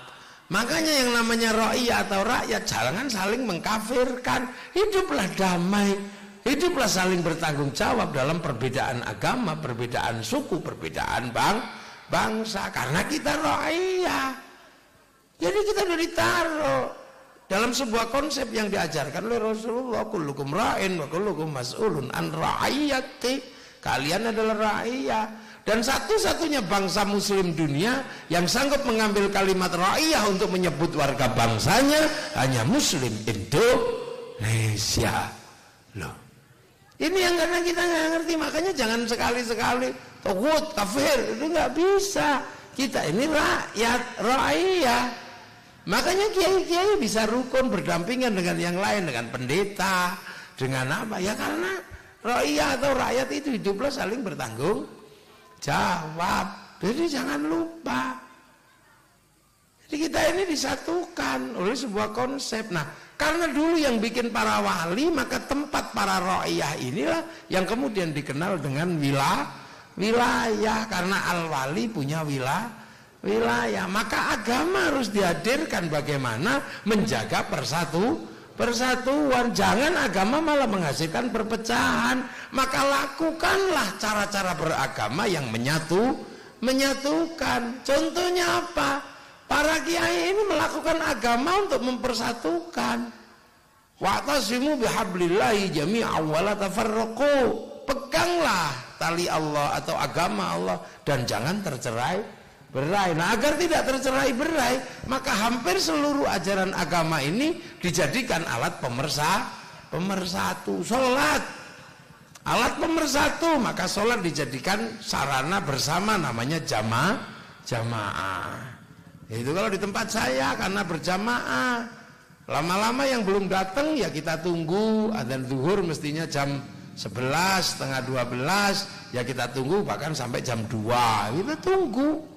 Makanya yang namanya ra'iyah atau rakyat jangan saling mengkafirkan. Hiduplah damai, hiduplah saling bertanggung jawab dalam perbedaan agama, perbedaan suku, perbedaan bangsa. Karena kita ra'iyah, jadi kita sudah ditaruh dalam sebuah konsep yang diajarkan oleh Rasulullah, kullukum ra'in wa kullukum mas'ulun an ra'iyati. Kalian adalah ra'iyah. Dan satu-satunya bangsa muslim dunia yang sanggup mengambil kalimat ra'iyah untuk menyebut warga bangsanya hanya muslim Indonesia. Loh, ini yang karena kita nggak ngerti. Makanya jangan sekali-sekali togut, kafir, itu nggak bisa. Kita ini rakyat, ra'iyah. Makanya kiai-kiai bisa rukun berdampingan dengan yang lain, dengan pendeta, dengan apa? Ya karena ra'iyah atau rakyat itu hiduplah saling bertanggung jawab. Jadi jangan lupa. Jadi kita ini disatukan oleh sebuah konsep. Nah, karena dulu yang bikin para wali, maka tempat para ra'iyah inilah yang kemudian dikenal dengan wilayah. Karena al-wali punya wilayah, maka agama harus dihadirkan bagaimana menjaga persatuan. Jangan agama malah menghasilkan perpecahan. Maka lakukanlah cara-cara beragama yang menyatukan. Contohnya apa? Para kiai ini melakukan agama untuk mempersatukan. Wa'tasimu bihablillahi jami'an wa la tafarraqu. Peganglah tali Allah atau agama Allah dan jangan tercerai berai. Nah, agar tidak tercerai berai, maka hampir seluruh ajaran agama ini dijadikan alat pemersatu. Sholat alat pemersatu, maka sholat dijadikan sarana bersama, namanya jamaah. Itu kalau di tempat saya karena berjamaah. Lama-lama yang belum datang ya kita tunggu. Adzan zuhur mestinya jam 11, setengah 12, ya kita tunggu bahkan sampai jam 2. Kita tunggu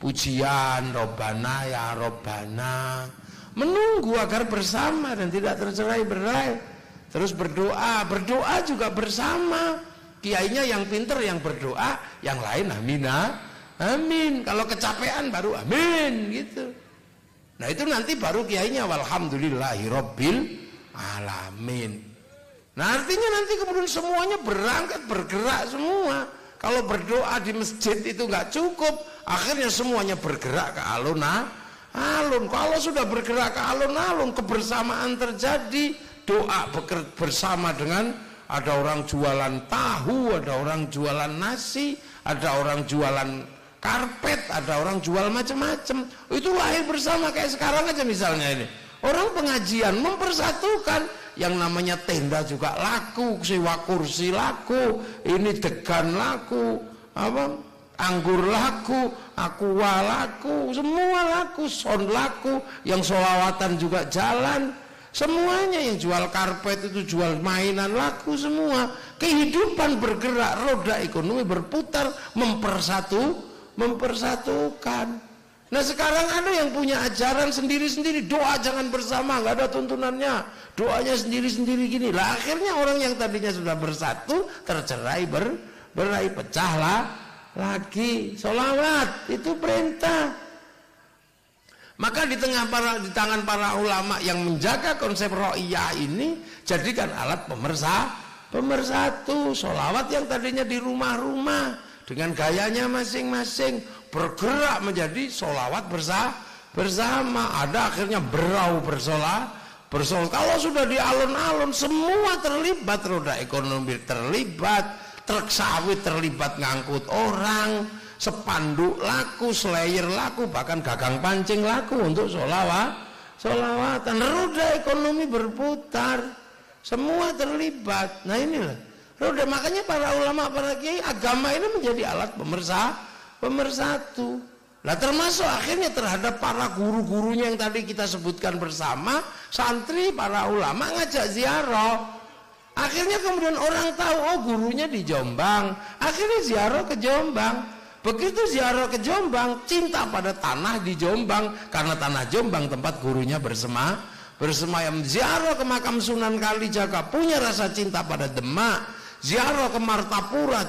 pujian Robbana ya Robbana, menunggu agar bersama dan tidak tercerai berai. Terus berdoa juga bersama. Kiainya yang pinter yang berdoa, yang lain amin. Kalau kecapean baru amin gitu. Nah itu nanti baru kiainya walhamdulillahi rabbil alamin. Nah artinya nanti kemudian semuanya berangkat bergerak semua. Kalau berdoa di masjid itu nggak cukup, akhirnya semuanya bergerak ke alun-alun. Kalau sudah bergerak ke alun-alun, kebersamaan terjadi. Doa bersama dengan ada orang jualan tahu, ada orang jualan nasi, ada orang jualan karpet, ada orang jual macam-macam. Itu lahir bersama kayak sekarang aja misalnya ini. Orang pengajian mempersatukan. Yang namanya tenda juga laku, sewa kursi laku, ini degan laku, anggur laku, aqua laku, semua laku, sound laku, yang sholawatan juga jalan, semuanya. yang jual karpet itu jual mainan laku semua. Kehidupan bergerak, roda ekonomi berputar, mempersatukan. Nah sekarang ada yang punya ajaran sendiri-sendiri, doa jangan bersama, nggak ada tuntunannya, doanya sendiri-sendiri gini. Lah akhirnya orang yang tadinya sudah bersatu tercerai, berai, pecah lah lagi. Sholawat itu perintah. Maka di tangan para ulama yang menjaga konsep ro'iyah ini, jadikan alat pemersatu. Sholawat yang tadinya di rumah-rumah dengan gayanya masing-masing bergerak menjadi sholawat bersama. Ada akhirnya berau bersolat. Kalau sudah di alun-alun semua terlibat, roda ekonomi terlibat, truk sawit terlibat ngangkut orang, spanduk laku, slayer laku, bahkan gagang pancing laku untuk sholawatan. Roda ekonomi berputar, semua terlibat. Nah inilah roda, makanya para ulama, para kiai, agama ini menjadi alat pemersatu. Lah termasuk akhirnya terhadap para guru-gurunya yang tadi kita sebutkan bersama, santri, para ulama ngajak ziarah. Akhirnya kemudian orang tahu, oh gurunya di Jombang, akhirnya ziarah ke Jombang. Begitu ziarah ke Jombang, cinta pada tanah di Jombang, karena tanah Jombang tempat gurunya bersemayam. Ziarah ke makam Sunan Kalijaga, punya rasa cinta pada Demak. Ziarah ke Martapura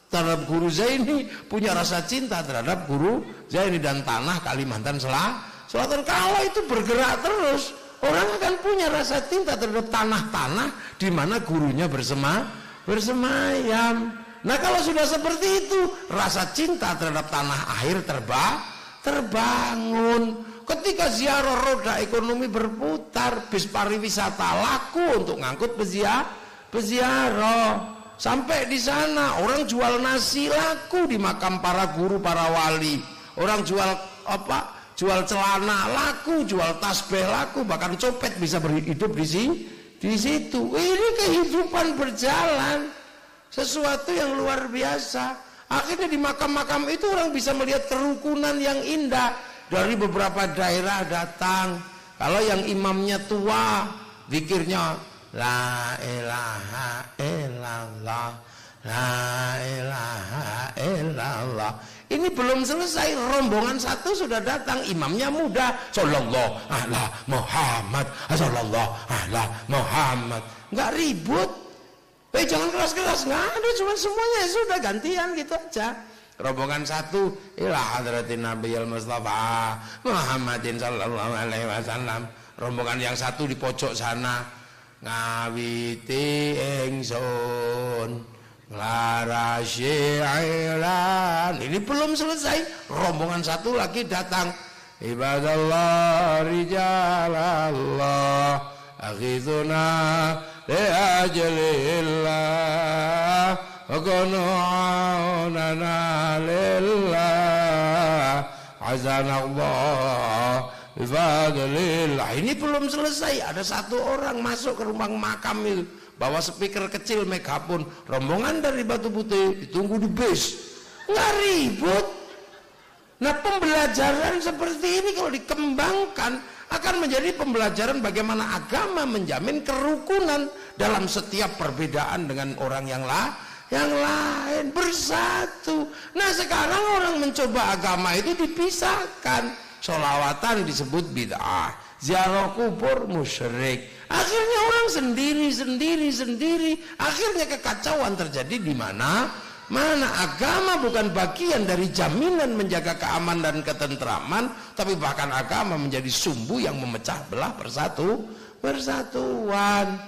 terhadap Guru Zaini, punya rasa cinta terhadap Guru Zaini. Dan tanah Kalimantan Selatan. Kalau itu bergerak terus, orang akan punya rasa cinta terhadap tanah-tanah di mana gurunya bersemayam. Nah kalau sudah seperti itu, rasa cinta terhadap tanah air terbangun. Ketika ziarah, roda ekonomi berputar, bis pariwisata laku untuk ngangkut peziarah. Sampai di sana orang jual nasi laku di makam para guru, para wali. Orang jual jual celana laku, jual tasbih laku, bahkan copet bisa berhidup di situ. Ini kehidupan berjalan, sesuatu yang luar biasa. Akhirnya di makam-makam itu orang bisa melihat kerukunan yang indah. Dari beberapa daerah datang. Kalau yang imamnya tua, zikirnya la ilaha illallah, la ilaha illallah. Ini belum selesai, rombongan satu sudah datang, imamnya muda, sallallahu ala Muhammad, sallallahu ala Muhammad. Enggak ribut. Jangan keras-keras, enggak ada, cuma semuanya sudah gantian gitu aja. Rombongan satu, ila hadratin Nabiyil Mustafa Muhammadin sallallahu alaihi wasallam. Rombongan yang satu di pojok sana, ngawiti ingsun lara syi'ilan. Ini belum selesai, rombongan satu lagi datang, ibadallah rijalallah aghithuna li ajlillah wa kunu aunana lillah azanallah bifadlillah. Ini belum selesai, ada satu orang masuk ke rumah makam itu, bawa speaker kecil, megapon. Rombongan dari Batu Putih ditunggu di bis, nggak ribut. Nah pembelajaran seperti ini kalau dikembangkan akan menjadi pembelajaran bagaimana agama menjamin kerukunan dalam setiap perbedaan dengan orang yang lain, bersatu. Nah sekarang orang mencoba agama itu dipisahkan. Sholawatan disebut bid'ah, ziarah kubur musyrik. Akhirnya orang sendiri. Akhirnya kekacauan terjadi di mana agama bukan bagian dari jaminan menjaga keamanan dan ketentraman, tapi bahkan agama menjadi sumbu yang memecah belah persatuan.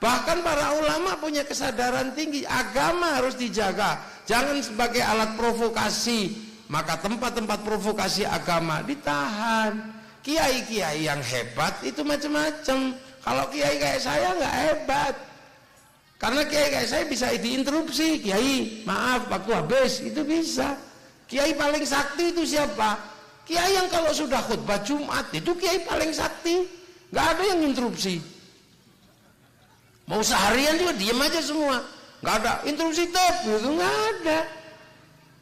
Bahkan para ulama punya kesadaran tinggi, agama harus dijaga, jangan sebagai alat provokasi. Maka tempat-tempat provokasi agama ditahan. Kiai-kiai yang hebat itu macam-macam. Kalau kiai kayak saya nggak hebat, karena kiai kayak saya bisa diinterupsi. Kiai, maaf waktu habis, itu bisa. Kiai paling sakti itu siapa? Kiai yang kalau sudah khutbah Jumat itu kiai paling sakti, nggak ada yang interupsi. Mau seharian juga diam aja semua, nggak ada interupsi itu nggak ada.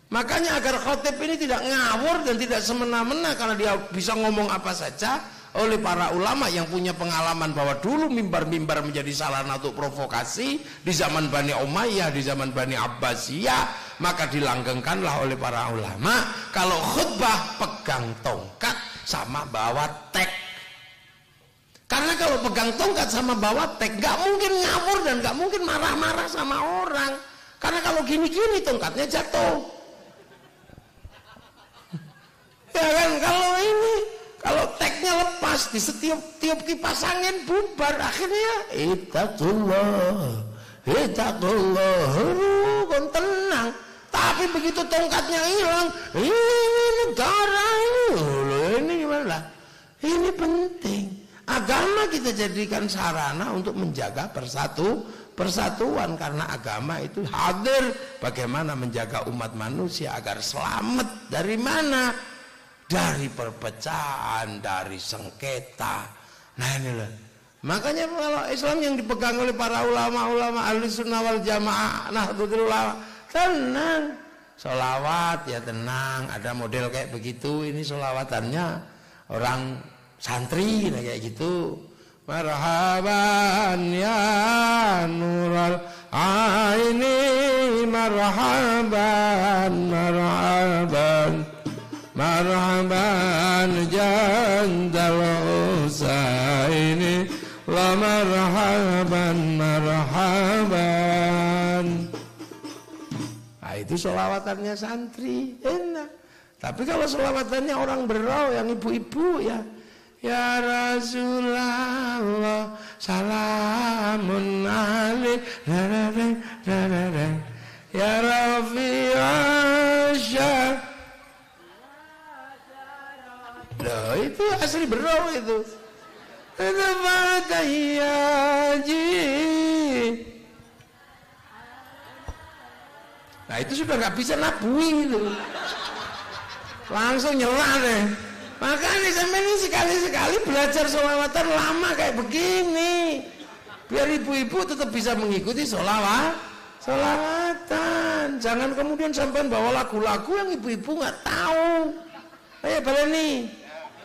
Makanya agar khotib ini tidak ngawur dan tidak semena-mena, karena dia bisa ngomong apa saja, oleh para ulama yang punya pengalaman bahwa dulu mimbar-mimbar menjadi sarana untuk provokasi di zaman Bani Umayyah, di zaman Bani Abbasiyah, maka dilanggengkanlah oleh para ulama kalau khutbah pegang tongkat sama bawa tek. Karena kalau pegang tongkat sama bawa tek nggak mungkin ngawur dan nggak mungkin marah-marah sama orang. Karena kalau gini-gini tongkatnya jatuh. Ya kan, kalau teknya lepas di setiap tiup kipas angin bubar, akhirnya ittaqullah kon tenang. Tapi begitu tongkatnya hilang, ini negara ini gimana lah? Ini penting. Agama kita jadikan sarana untuk menjaga persatuan, karena agama itu hadir bagaimana menjaga umat manusia agar selamat dari mana? Dari perpecahan, dari sengketa. Nah inilah. Makanya kalau Islam yang dipegang oleh para ulama-ulama ahli sunnah wal jamaah, nahdlatul ulama, tenang. Sholawat ya tenang. Ada model kayak begitu. Ini sholawatannya orang santri nah kayak gitu. Marhaban ya nural aini, marhaban marhaban marhaban jandal usaini, la marhaban marhaban. Nah itu sholawatannya santri enak. Tapi kalau sholawatannya orang berau yang ibu-ibu ya Rasulullah salamun alaik ya Rafi'asyar. Loh itu asli berau itu. Nah itu sudah nggak bisa nabui itu. Langsung nyerah deh. Makanya sampai ini sekali-sekali belajar sholawatan lama kayak begini, biar ibu-ibu tetap bisa mengikuti sholawatan. Jangan kemudian sampai bawa lagu-lagu yang ibu-ibu nggak tahu. Ayo baleni.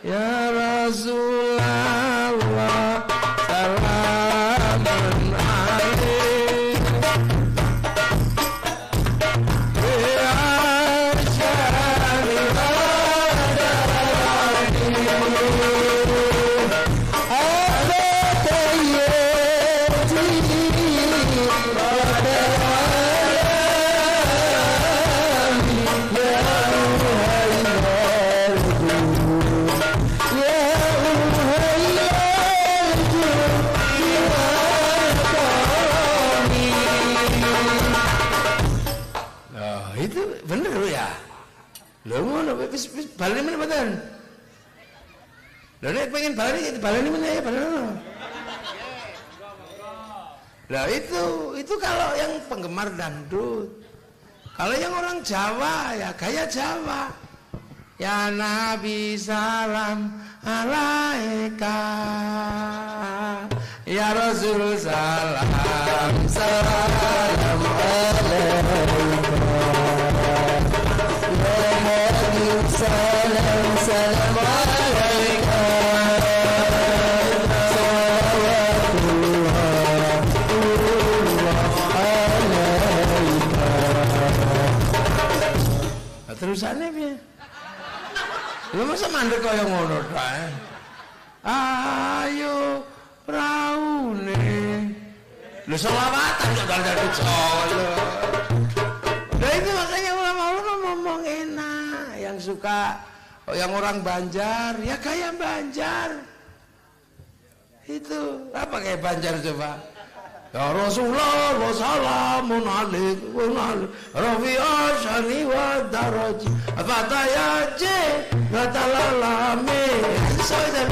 Ya Rasulullah salamun alaik baleni mana badan? Lah nek pengen baleni mana ya baleni. Lah itu kalau yang penggemar dangdut. Kalau yang orang Jawa ya gaya Jawa. Ya Nabi salam alaika, ya Rasul salam salam alaika. Salam salam alaika alaika. Terusannya piye? Lha masa mandek kaya ngono ta? Ayo praune. Lho selawatan kok dadi Jawa. Lah itu makanya ulama-ulama ngomong enak. Yang suka yang orang Banjar ya kayak Banjar itu apa kayak Banjar coba ya Rasulullah wa salamun alaik wa rafi'asyani wa daraji fatayaji ngatalalami soalnya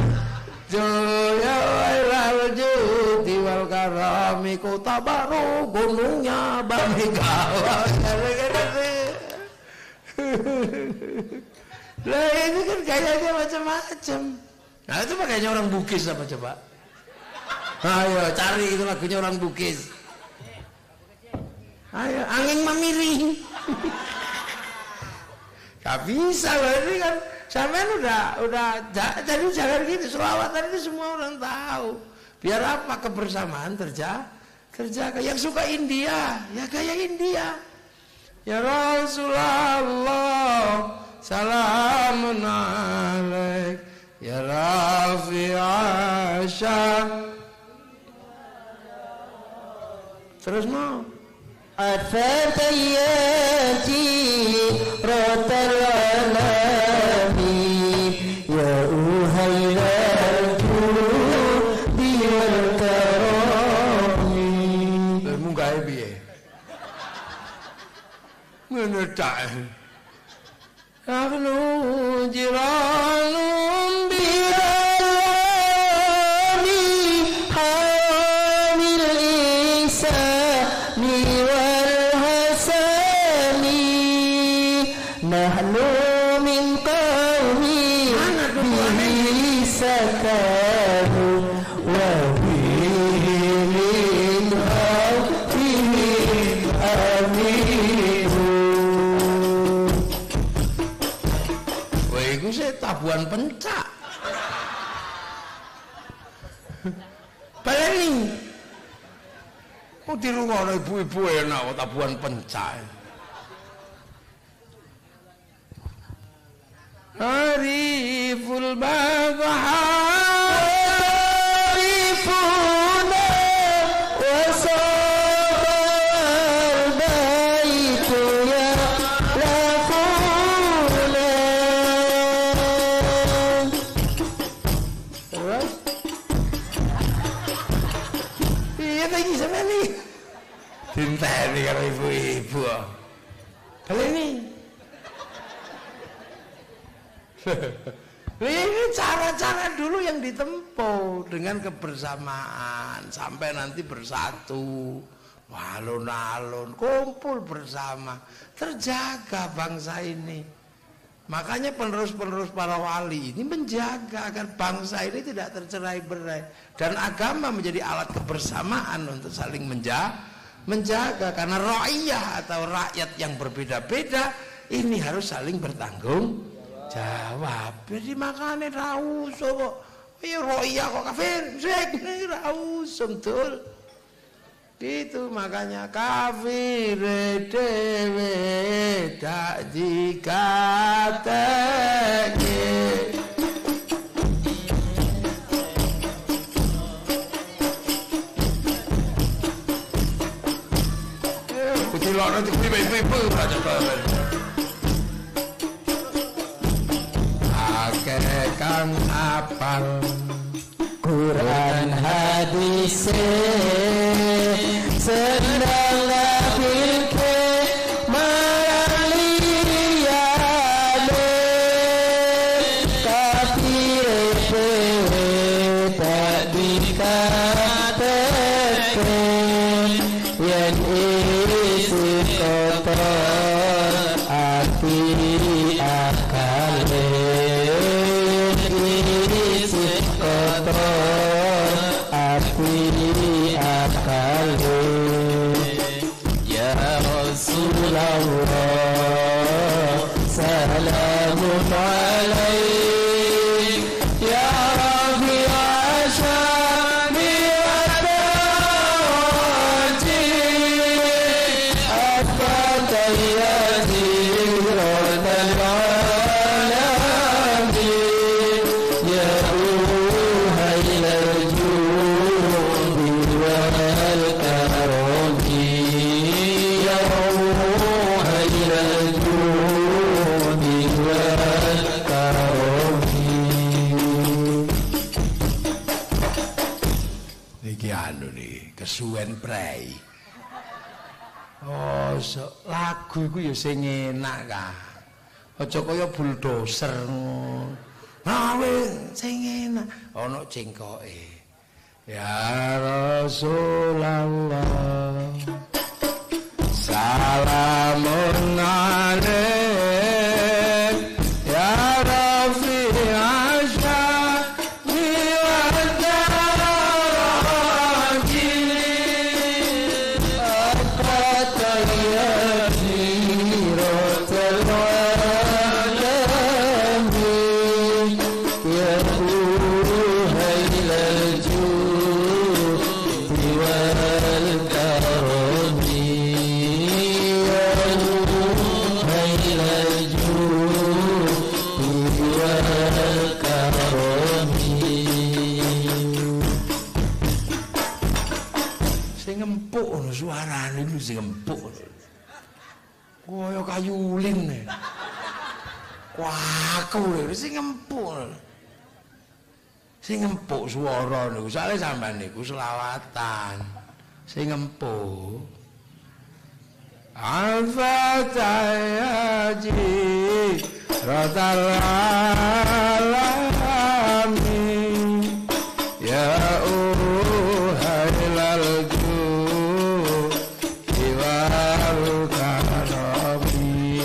joya wailal judi wal karami kota baru gunungnya Bamigawa. Lah ini kan gayanya macam-macam. Nah itu makanya orang Bugis apa coba? Ayo cari itu lagunya orang Bugis. Ayo angin mamiri. Gak bisa loh, ini kan sampean udah jadi jangan gitu. Selawatan itu semua orang tahu. Biar apa? Kebersamaan terjaga. Yang suka India ya gaya India. Ya Rasulullah salamun alaik ya Rafi'a Syah. Terus mau At-Fatayati Rotal Alamin Ya Uhailal Judi wal Karami. Munggah piye? Ngene tak. Ahlu jiranum bi'alami Hamil Isani wal Hasani Nahnu min qawmi bihi sakanu Wa bihi min hawfihim aminu. Iku sih tabuhan pencak. Baleni. Kok dirungokno ibu-ibu enak kok tabuhan pencak. Ariful badha Arifuna wa sabal baitu ya lafuna. Terus? Iya lagi sama nih. Dinteni karo ibu-ibu. Baleni. Ini cara-cara dulu yang ditempuh dengan kebersamaan sampai nanti bersatu, alun-alun, kumpul bersama, terjaga bangsa ini. Makanya penerus-penerus para wali ini menjaga agar bangsa ini tidak tercerai-berai dan agama menjadi alat kebersamaan untuk saling menjaga karena ra'iyah atau rakyat yang berbeda-beda ini harus saling bertanggung jawab. Jadi makanya rauso kok. Ya roya kok kafir. Sek ra usum betul. Gitu makanya kafir dhewe dak dikatake. Kutilokno ibu-ibu aja bae. Kang apal Quran hadis sedang lapil ke maraliyane kafir tak dikatakan yang isi kotor hati akale Ya Rasulullah salamun alaik Ya Rafi'a Syami wa tawaji At-Fatayati Rotal Alamin Ya Uhailal Judi wal Karami Ya Uhailal Judi wal Karami. Niki anu nih kesuwen prei. Oh, lagu iku ya sing enak ka. Aja kaya bulldozer ngono. Nawe sing enak ana cengkoke. Ya Rasulullah salamun alaik ya Rafi'a Syami wa tawaji At-Fatayati Rotal empuk suarane iku sing empuk. Kaya kayu ulin. Waku sing empuk. Sing empuk swara niku sale sampean niku selawatan. Sing empuk. Al-Fatihah Ratal alamin ya uhailal judi wal karami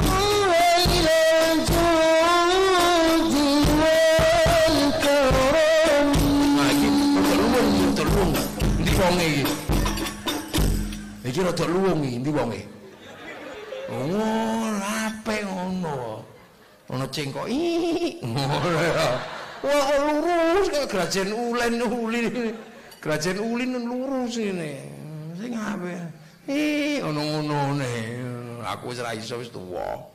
uhailal judi wal karami. Nah iki terluwung ndi wonge iki rada luwung iki ndi wonge. Oh, apik ngono. Ono cengkok ngono ya. Wah, lurus kaya Grajen Ulin. Grajen Ulin lurus ini. Sing apik. Ono ngonone. Aku wis ra iso wis tuwa.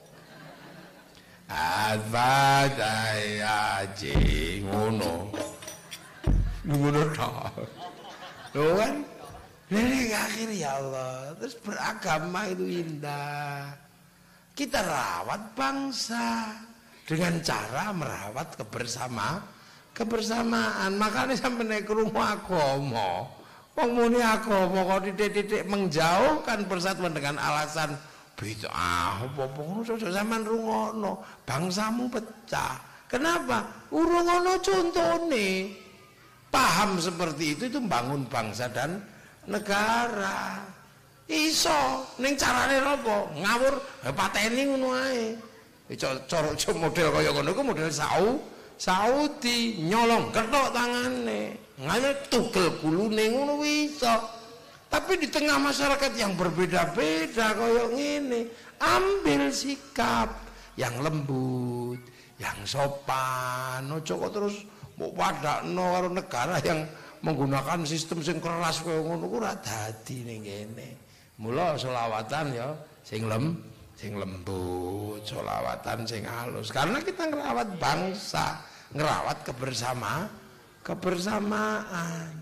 Al-Fatihah ngono. Ngono tok. Lho kan? Ini akhir ya Allah. Terus beragama itu indah. Kita rawat bangsa dengan cara merawat kebersamaan. Makanya sampai naik ke rumah agama. Wong muni agama kok titik-titik menjauhkan persatuan dengan alasan bid'ah apa-apa ngono aja sampean rungokno. Bangsamu pecah. Kenapa? Urung ono contone. Paham seperti itu membangun bangsa dan negara. Iso ning carane napa? Ngawur pateni ngono ae. Cara model kaya ngono iku model Saudi nyolong ketok tangane. Ngene tugel kulune ngono iso. Tapi di tengah masyarakat yang berbeda-beda kaya ngene, ambil sikap yang lembut, yang sopan. Aja kok terus mbok padakno karo negara yang menggunakan sistem sing keras kaya ngono ku ora dadi ning kene. Mula selawatan ya sing lembut, selawatan sing halus. Karena kita ngerawat bangsa, ngerawat kebersamaan.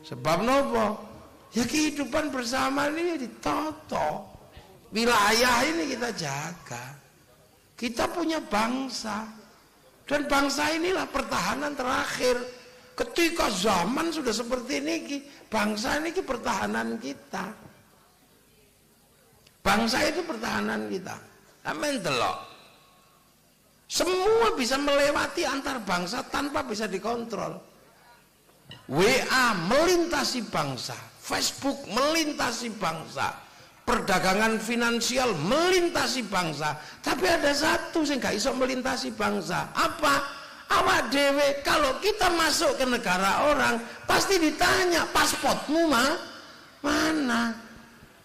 Sebab nopo? Ya kehidupan bersama ini ditoto. Wilayah ini kita jaga. Kita punya bangsa. Dan bangsa inilah pertahanan terakhir. Ketika zaman sudah seperti ini, bangsa ini pertahanan kita. Bangsa itu pertahanan kita. Amin delok. Semua bisa melewati antar bangsa tanpa bisa dikontrol. WA melintasi bangsa, Facebook melintasi bangsa, perdagangan finansial melintasi bangsa. Tapi ada satu yang gak iso melintasi bangsa. Apa? Awak dewe kalau kita masuk ke negara orang pasti ditanya pasportmu mana.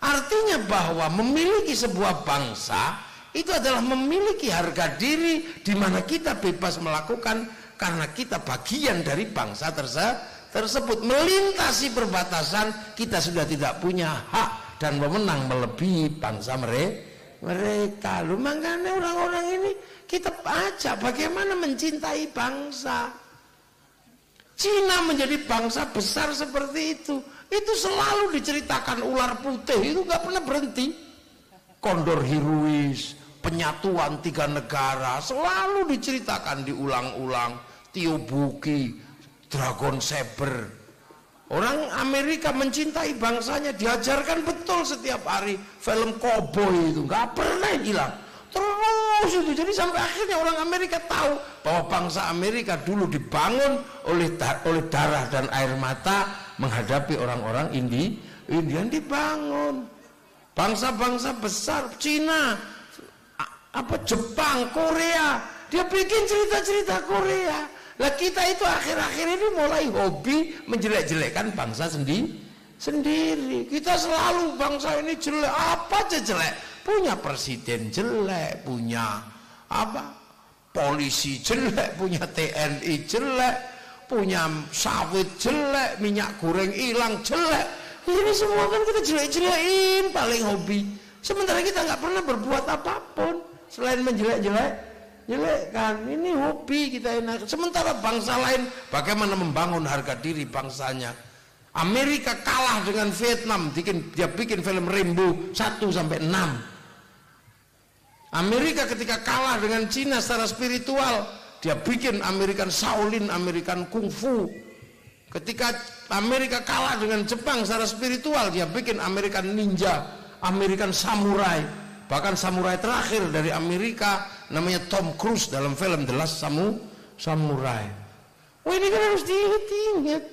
Artinya bahwa memiliki sebuah bangsa itu adalah memiliki harga diri di mana kita bebas melakukan karena kita bagian dari bangsa tersebut. Melintasi perbatasan kita sudah tidak punya hak dan wewenang melebihi bangsa mereka. Lu makanya orang-orang ini kita ajak bagaimana mencintai bangsa. Cina menjadi bangsa besar seperti itu selalu diceritakan ular putih itu nggak pernah berhenti. Kondor herois, penyatuan 3 negara selalu diceritakan diulang-ulang. Tiobuki, Dragon Saber. Orang Amerika mencintai bangsanya diajarkan betul setiap hari. Film cowboy itu nggak pernah hilang. Terus itu jadi sampai akhirnya orang Amerika tahu bahwa bangsa Amerika dulu dibangun oleh darah dan air mata menghadapi orang-orang Indian dibangun. Bangsa-bangsa besar Cina, Jepang, Korea, dia bikin cerita-cerita Korea. Lah kita itu akhir-akhir ini mulai hobi menjelek-jelekkan bangsa sendiri. Kita selalu bangsa ini jelek, apa aja jelek. Punya presiden jelek, punya polisi jelek, punya TNI jelek, punya sawit jelek, minyak goreng hilang jelek. Ini semua kan kita jelek-jelekin paling hobi. Sementara kita nggak pernah berbuat apapun selain menjelek-jelekkan. Ini hobi kita enak. Sementara bangsa lain bagaimana membangun harga diri bangsanya. Amerika kalah dengan Vietnam, dia bikin film Rambo 1-6. Amerika ketika kalah dengan Cina secara spiritual, dia bikin American Shaolin, American Kung Fu. Ketika Amerika kalah dengan Jepang secara spiritual, dia bikin American Ninja, American Samurai. Bahkan samurai terakhir dari Amerika namanya Tom Cruise dalam film The Last Samurai. Wah, ini kan harus diingat.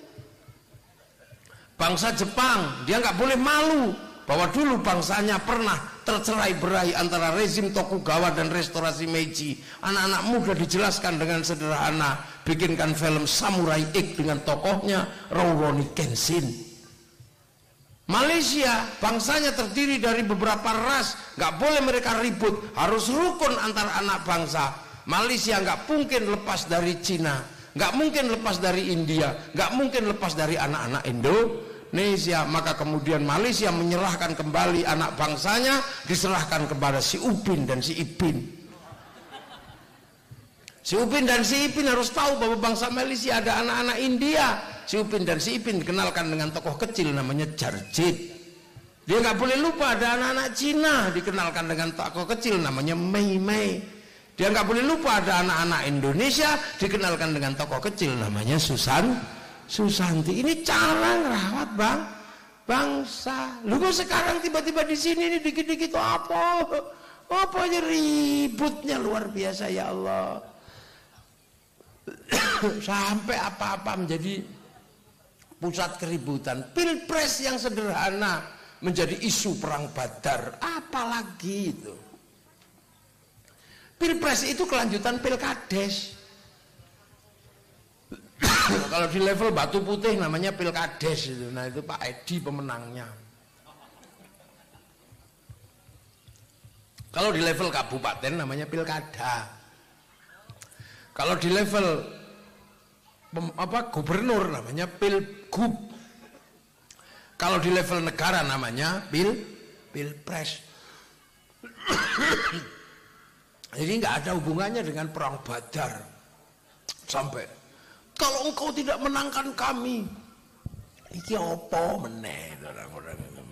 Bangsa Jepang, dia nggak boleh malu bahwa dulu bangsanya pernah tercerai-berai antara rezim Tokugawa dan restorasi Meiji. Anak-anak muda dijelaskan dengan sederhana, bikinkan film Samurai X dengan tokohnya Rurouni Kenshin. Malaysia, bangsanya terdiri dari beberapa ras, nggak boleh mereka ribut, harus rukun antar anak bangsa. Malaysia nggak mungkin lepas dari Cina, nggak mungkin lepas dari India, nggak mungkin lepas dari anak-anak Indonesia. Maka kemudian Malaysia menyerahkan kembali anak bangsanya, diserahkan kepada si Upin dan si Ipin. Si Upin dan si Ipin harus tahu bahwa bangsa Malaysia ada anak-anak India. Si Upin dan si Ipin dikenalkan dengan tokoh kecil namanya Jarjit. Dia nggak boleh lupa ada anak-anak Cina, dikenalkan dengan tokoh kecil namanya Mei Mei. Dia nggak boleh lupa ada anak-anak Indonesia, dikenalkan dengan tokoh kecil namanya Susanti. Ini cara ngerawat bangsa. Lu kok sekarang tiba-tiba di sini nih dikit-dikit apa aja ributnya luar biasa ya Allah. Sampai apa-apa menjadi pusat keributan. Pilpres yang sederhana menjadi isu perang Badar, apalagi itu. Pilpres itu kelanjutan Pilkades. Kalau di level Batu Putih namanya Pilkades itu. Nah, itu Pak Edi pemenangnya. Kalau di level kabupaten namanya Pilkada. Kalau di level gubernur namanya Pilgub. Kalau di level negara namanya Pilpres. Jadi nggak ada hubungannya dengan perang Badar. Sampai kalau engkau tidak menangkan kami, iki opo meneh orang-orang itu.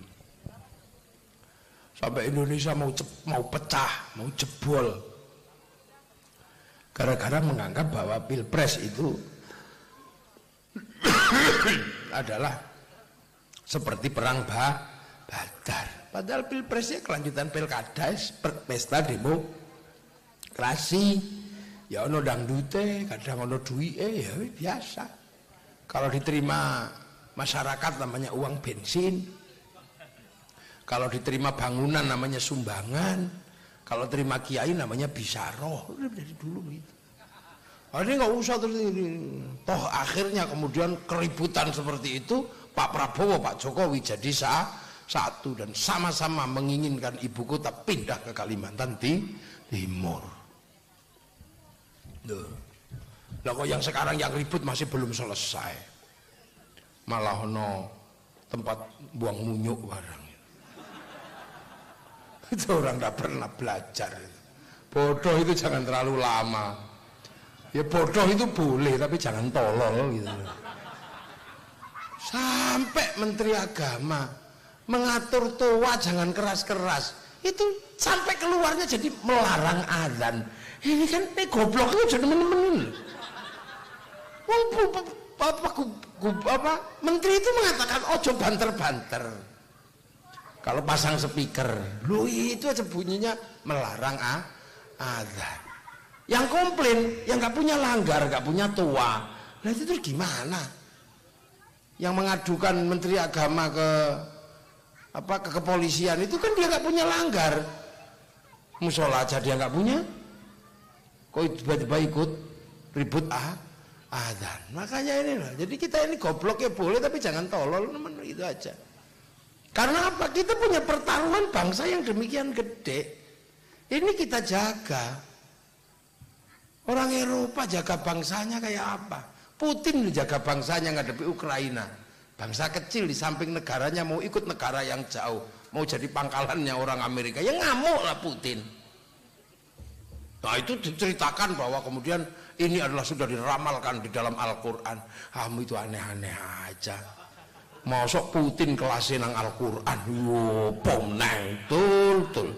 Sampai Indonesia mau pecah, mau jebol. Gara-gara menganggap bahwa Pilpres itu adalah seperti perang Badar. Padahal Pilpresnya kelanjutan Pilkades, pesta demokrasi. Ya ono dangdute, kadang ono duwike, ya biasa. Kalau diterima masyarakat namanya uang bensin. Kalau diterima bangunan namanya sumbangan. Kalau terima kiai namanya bisaroh. Udah dari dulu gitu. Ini nggak usah terus ini. Toh akhirnya kemudian keributan seperti itu, Pak Prabowo, Pak Jokowi jadi satu dan sama-sama menginginkan ibu kota pindah ke Kalimantan Timur. Lah kok yang sekarang yang ribut masih belum selesai. Malah no tempat buang munyuk barang. Itu orang tidak pernah belajar. Bodoh itu jangan terlalu lama. Ya bodoh itu boleh tapi jangan tolol gitu. Sampai Menteri Agama mengatur toa jangan keras-keras. Itu sampai keluarnya jadi melarang azan. Ini kan goblok itu jadi temen-temen. Menteri itu mengatakan ojo banter-banter. Kalau pasang speaker, lu itu aja bunyinya melarang azan. Yang komplain, yang nggak punya langgar, nggak punya tua, nah itu terus gimana? Yang mengadukan Menteri Agama ke kepolisian itu kan dia nggak punya langgar, musola aja dia nggak punya, kok tiba-tiba ikut ribut azan. Makanya ini loh, jadi kita ini goblok ya boleh tapi jangan tolol, itu aja. Karena apa? Kita punya pertaruhan bangsa yang demikian gede. Ini kita jaga. Orang Eropa jaga bangsanya kayak apa? Putin jaga bangsanya ngadepi Ukraina. Bangsa kecil di samping negaranya mau ikut negara yang jauh. Mau jadi pangkalannya orang Amerika. Ya ngamuk lah Putin. Nah itu diceritakan bahwa kemudian ini adalah sudah diramalkan di dalam Al-Quran. Kamu itu aneh-aneh aja. Mosok Putin kelasé nang Al-Qur'an. Yo pomneh tul.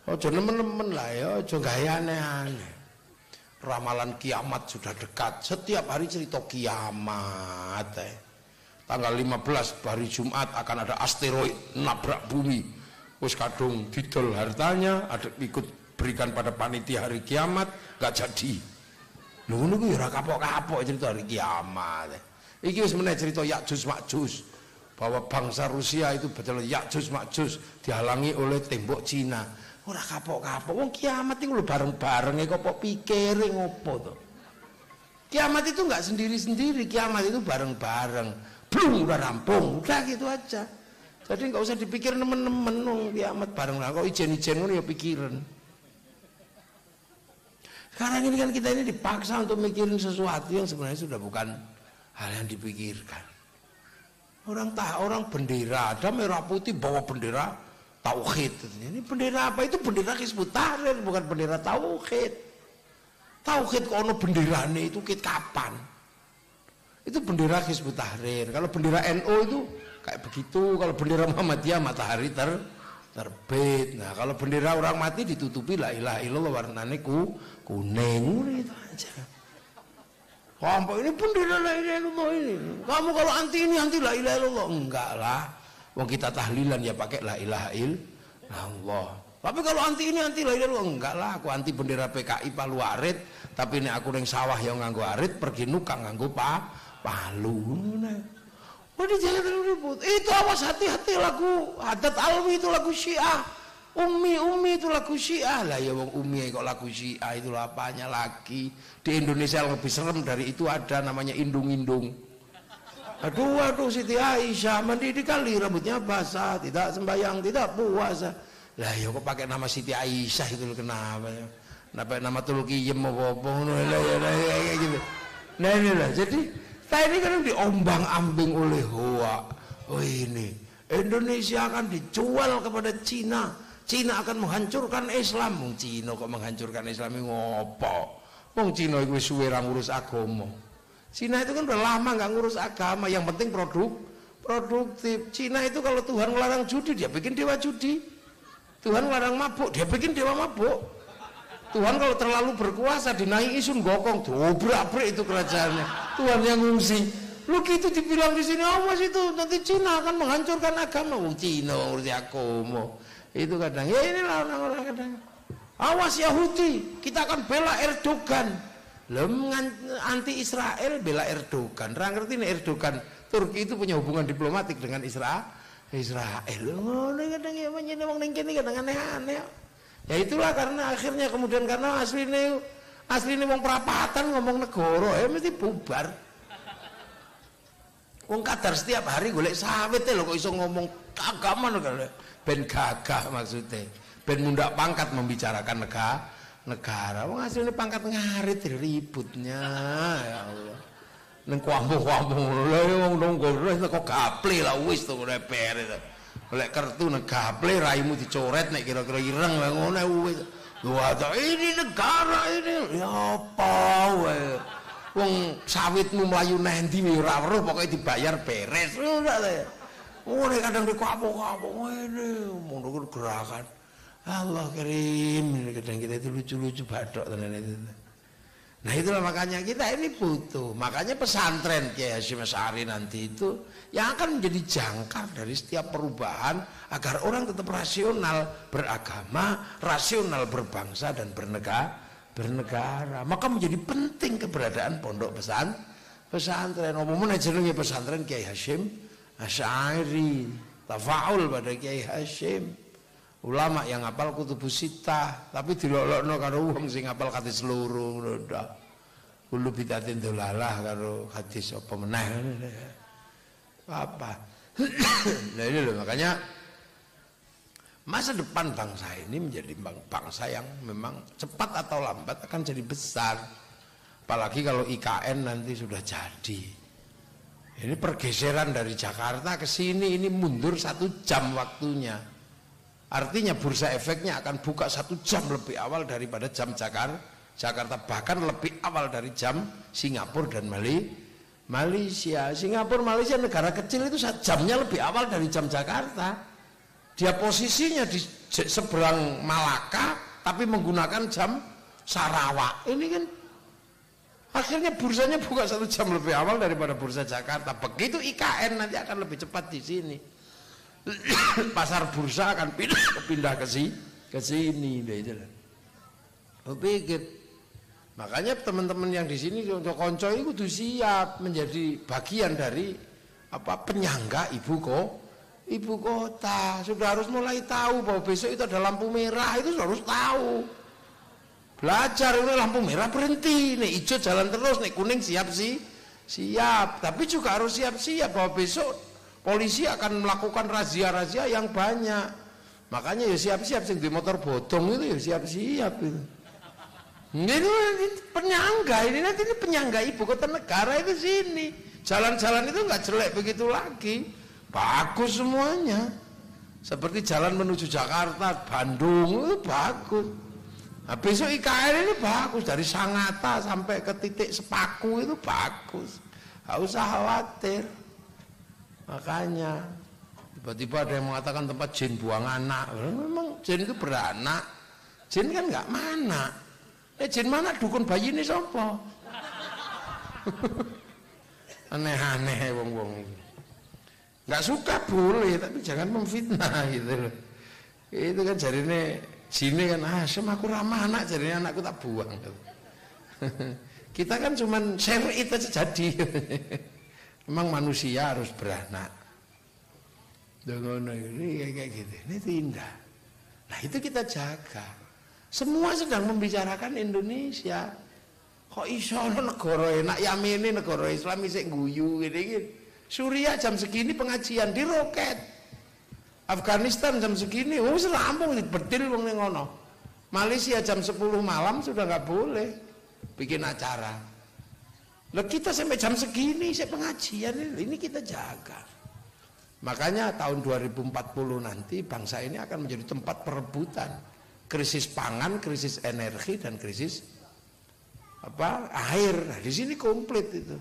Aja nemen-nemen lah ya, aja gawe aneh-aneh. Ramalan kiamat sudah dekat. Setiap hari cerita kiamat. Tanggal 15 hari Jumat akan ada asteroid nabrak bumi. Wis kadung didol hartanya, ada ikut berikan pada panitia hari kiamat, gak jadi. Lho ngono kuwi ora kapok-kapok cerita hari kiamat. Iki wis meneh cerita Ya'juj Ma'juj, bahwa bangsa Rusia itu betul Ya'juj Ma'juj dihalangi oleh tembok Cina. Ora kapok-kapok, wong kiamat iku lho bareng-bareng kok pikire ngopo to. Kiamat itu enggak sendiri-sendiri, kiamat itu bareng-bareng. Blung udah rampung, udah gitu aja. Jadi enggak usah dipikir nemen-nemen wong kiamat bareng. Kok ijen-ijen ngono ya pikiran. Sekarang ini kan kita ini dipaksa untuk mikirin sesuatu yang sebenarnya sudah bukan hal yang dipikirkan. Orang bendera ada merah putih bawa bendera tauhid. Ini bendera apa? Itu bendera Hizbut Tahrir, bukan bendera tauhid. Tauhid kok ono benderane itu kapan? Itu bendera Hizbut Tahrir. Kalau bendera NU itu kayak begitu. Kalau bendera Muhammadiyah matahari terbit. Nah, kalau bendera orang mati ditutupi la ilaha illallah warnane kuning itu aja. Kamu ini bendera la ilaha illallah ini. Kamu kalau anti ini anti la ilaha illallah. Enggak lah. Wong kita tahlilan ya pakai la ilaha illallah. Tapi kalau anti ini anti la ilaha illallah. Enggak lah. Aku anti bendera PKI palu arit. Tapi ini aku neng sawah yang nganggo arit pergi nukang nganggo palu. Oh di jalan ribut. Itu awas hati-hati lagu Haddad Alwi itu lagu Syiah. Umi itu lagu Syiah lah ya wong Umi kok lagu Syiah itu apanya lagi. Di Indonesia yang lebih serem dari itu ada namanya indung-indung. Aduh Siti Aisyah mandi di kali rambutnya basah, tidak sembahyang, tidak puasa. Lah ya kok pakai nama Siti Aisyah itu kenapa ya? Kenapa nama Tulkiyem apa-apa gitu. Nah inilah jadi ini kan diombang-ambing oleh Hoa. Oh ini Indonesia akan dijual kepada Cina. Cina akan menghancurkan Islam. Wong Cina kok menghancurkan Islam ini ngopo? Wong Cina itu suwe ra ngurus agama. Cina itu kan udah lama nggak ngurus agama. Yang penting produktif. Cina itu kalau Tuhan melarang judi dia bikin dewa judi. Tuhan melarang mabuk dia bikin dewa mabuk. Tuhan kalau terlalu berkuasa dinaiki Sun Gokong, dobrak-brik itu kerajaannya. Tuhan yang ngungsi. Lu gitu dibilang di sini, awas itu nanti Cina akan menghancurkan agama. Wong Cina ngurus agama. Itu kadang ya inilah orang-orang kadang. Awas Yahudi, kita akan bela Erdogan. Anti Israel bela Erdogan. Ra ngerti nih Erdogan. Turki itu punya hubungan diplomatik dengan Israel. Ngono kadang ya menjadi wong ning kene kadang aneh-aneh. Ya itulah karena akhirnya kemudian karena aslinya wong perapatan ngomong negara ya mesti bubar. Wong kadar setiap hari golek sawit lho kok iso ngomong agama lho ben gagah maksudnya. Ben mundak pangkat membicarakan negara. Wong asline pangkat ngarit ributnya ya Allah. Ning kampung-kampung lho wong nunggu kok gaple lah wis to DPR itu. Oleh kartu negaple raimu dicoret nek kira-kira ireng ngono wis. Wah, ini negara ini. Ya apa wae. Wong sawitmu mlayu nendi ora weruh pokoke dibayar beres. Ngono kadang dikapok-kapok ngene ngono gerakan. Allah kirim kadang kita itu lucu-lucu badok tenan itu. Nah itulah makanya kita ini butuh. Makanya pesantren Kiai Hasyim Asy'ari nanti itu yang akan menjadi jangkar dari setiap perubahan agar orang tetap rasional beragama, rasional berbangsa dan bernegara. Maka menjadi penting keberadaan pondok pesantren. Umumnya jenenge pesantren Kiai Hasyim Asy'ari. Tafaul pada Kiai Hasyim. Ulama yang ngapal Kutubus Sittah tapi dilolokno karo wong sing ngapal hadis seluruh udah kulo bidatin dolalah karo hadis apa meneh apa. Nah ini loh makanya masa depan bangsa ini menjadi bangsa yang memang cepat atau lambat akan jadi besar, apalagi kalau IKN nanti sudah jadi. Ini pergeseran dari Jakarta ke sini ini mundur 1 jam waktunya. Artinya bursa efeknya akan buka 1 jam lebih awal daripada jam Jakarta, bahkan lebih awal dari jam Singapura dan Malaysia, Singapura, Malaysia negara kecil itu jamnya lebih awal dari jam Jakarta. Dia posisinya di seberang Malaka tapi menggunakan jam Sarawak. Ini kan akhirnya bursanya buka 1 jam lebih awal daripada bursa Jakarta. Begitu IKN nanti akan lebih cepat di sini. Pasar bursa akan pindah ke sini. Pikir. Makanya teman-teman yang di sini untuk konco itu kudu siap menjadi bagian dari penyangga ibu kota. Sudah harus mulai tahu bahwa besok itu ada lampu merah, itu harus tahu. Belajar ini lampu merah berhenti, nih hijau jalan terus, nih kuning siap. Tapi juga harus siap-siap bahwa besok polisi akan melakukan razia-razia yang banyak. Makanya ya siap-siap, sing di motor bodong itu ya siap-siap itu. Ini penyangga, ini nanti ini penyangga ibu kota negara itu sini. Jalan-jalan itu nggak jelek begitu lagi, bagus semuanya. Seperti jalan menuju Jakarta, Bandung itu bagus. Nah, besok IKN ini bagus, dari Sangatta sampai ke titik Sepaku itu bagus, nggak usah khawatir. Makanya tiba-tiba ada yang mengatakan tempat jin buang anak. Memang jin itu beranak, jin kan nggak mana. Jin mana dukun bayi ini sopo? Aneh-aneh wong-wong. Nggak suka boleh, tapi jangan memfitnah gitu loh. Itu kan jarine sini kan aku ramah anak, jarine anakku tak buang. Kita kan cuman share it aja jadi. Memang manusia harus beranak. Dengan ini kayak gitu. Ini tindak. Nah itu kita jaga. Semua sedang membicarakan Indonesia. Kok iso negara enak Yamene negara Islam isih guyu gitu. Suriah jam segini pengajian di roket. Afghanistan jam segini wis rampung dibedil wong ning ngono. Malaysia jam 10 malam sudah nggak boleh bikin acara. Lah kita sampai jam segini saya pengajian ini kita jaga. Makanya tahun 2040 nanti bangsa ini akan menjadi tempat perebutan. Krisis pangan, krisis energi dan krisis air. Nah, di sini komplit itu.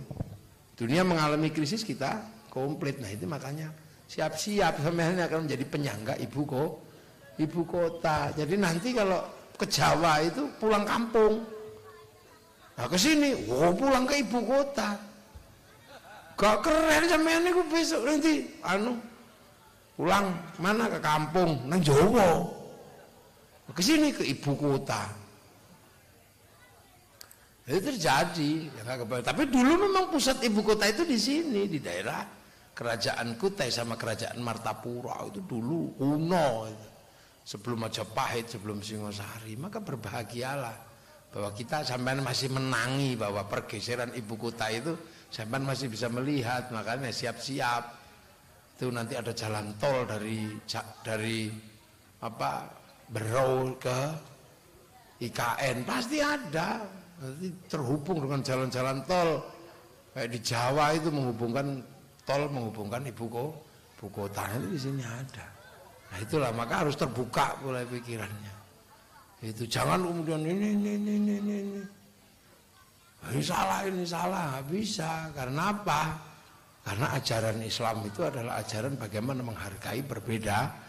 Dunia mengalami krisis, kita komplit. Nah, itu makanya siap-siap sebenarnya akan menjadi penyangga ibu kota. Jadi nanti kalau ke Jawa itu pulang kampung. Nah, ke sini, pulang ke ibu kota. Gak keren sampean niku besok nanti pulang mana ke kampung nang Jawa. Ke sini ke ibu kota. Itu terjadi, tapi dulu memang pusat ibu kota itu di sini, di daerah kerajaan Kutai sama kerajaan Martapura itu dulu kuno, sebelum Majapahit, sebelum Singosari. Maka berbahagialah bahwa kita sampai masih menangi bahwa pergeseran ibu kota itu sampai masih bisa melihat. Makanya siap-siap itu nanti ada jalan tol dari Berau ke IKN pasti ada. Nanti terhubung dengan jalan-jalan tol kayak di Jawa itu menghubungkan ibu kota itu di sini ada. Nah itulah maka harus terbuka mulai pikirannya. Itu jangan kemudian ini salah nggak bisa. Karena apa? Karena ajaran Islam itu adalah ajaran bagaimana menghargai perbedaan.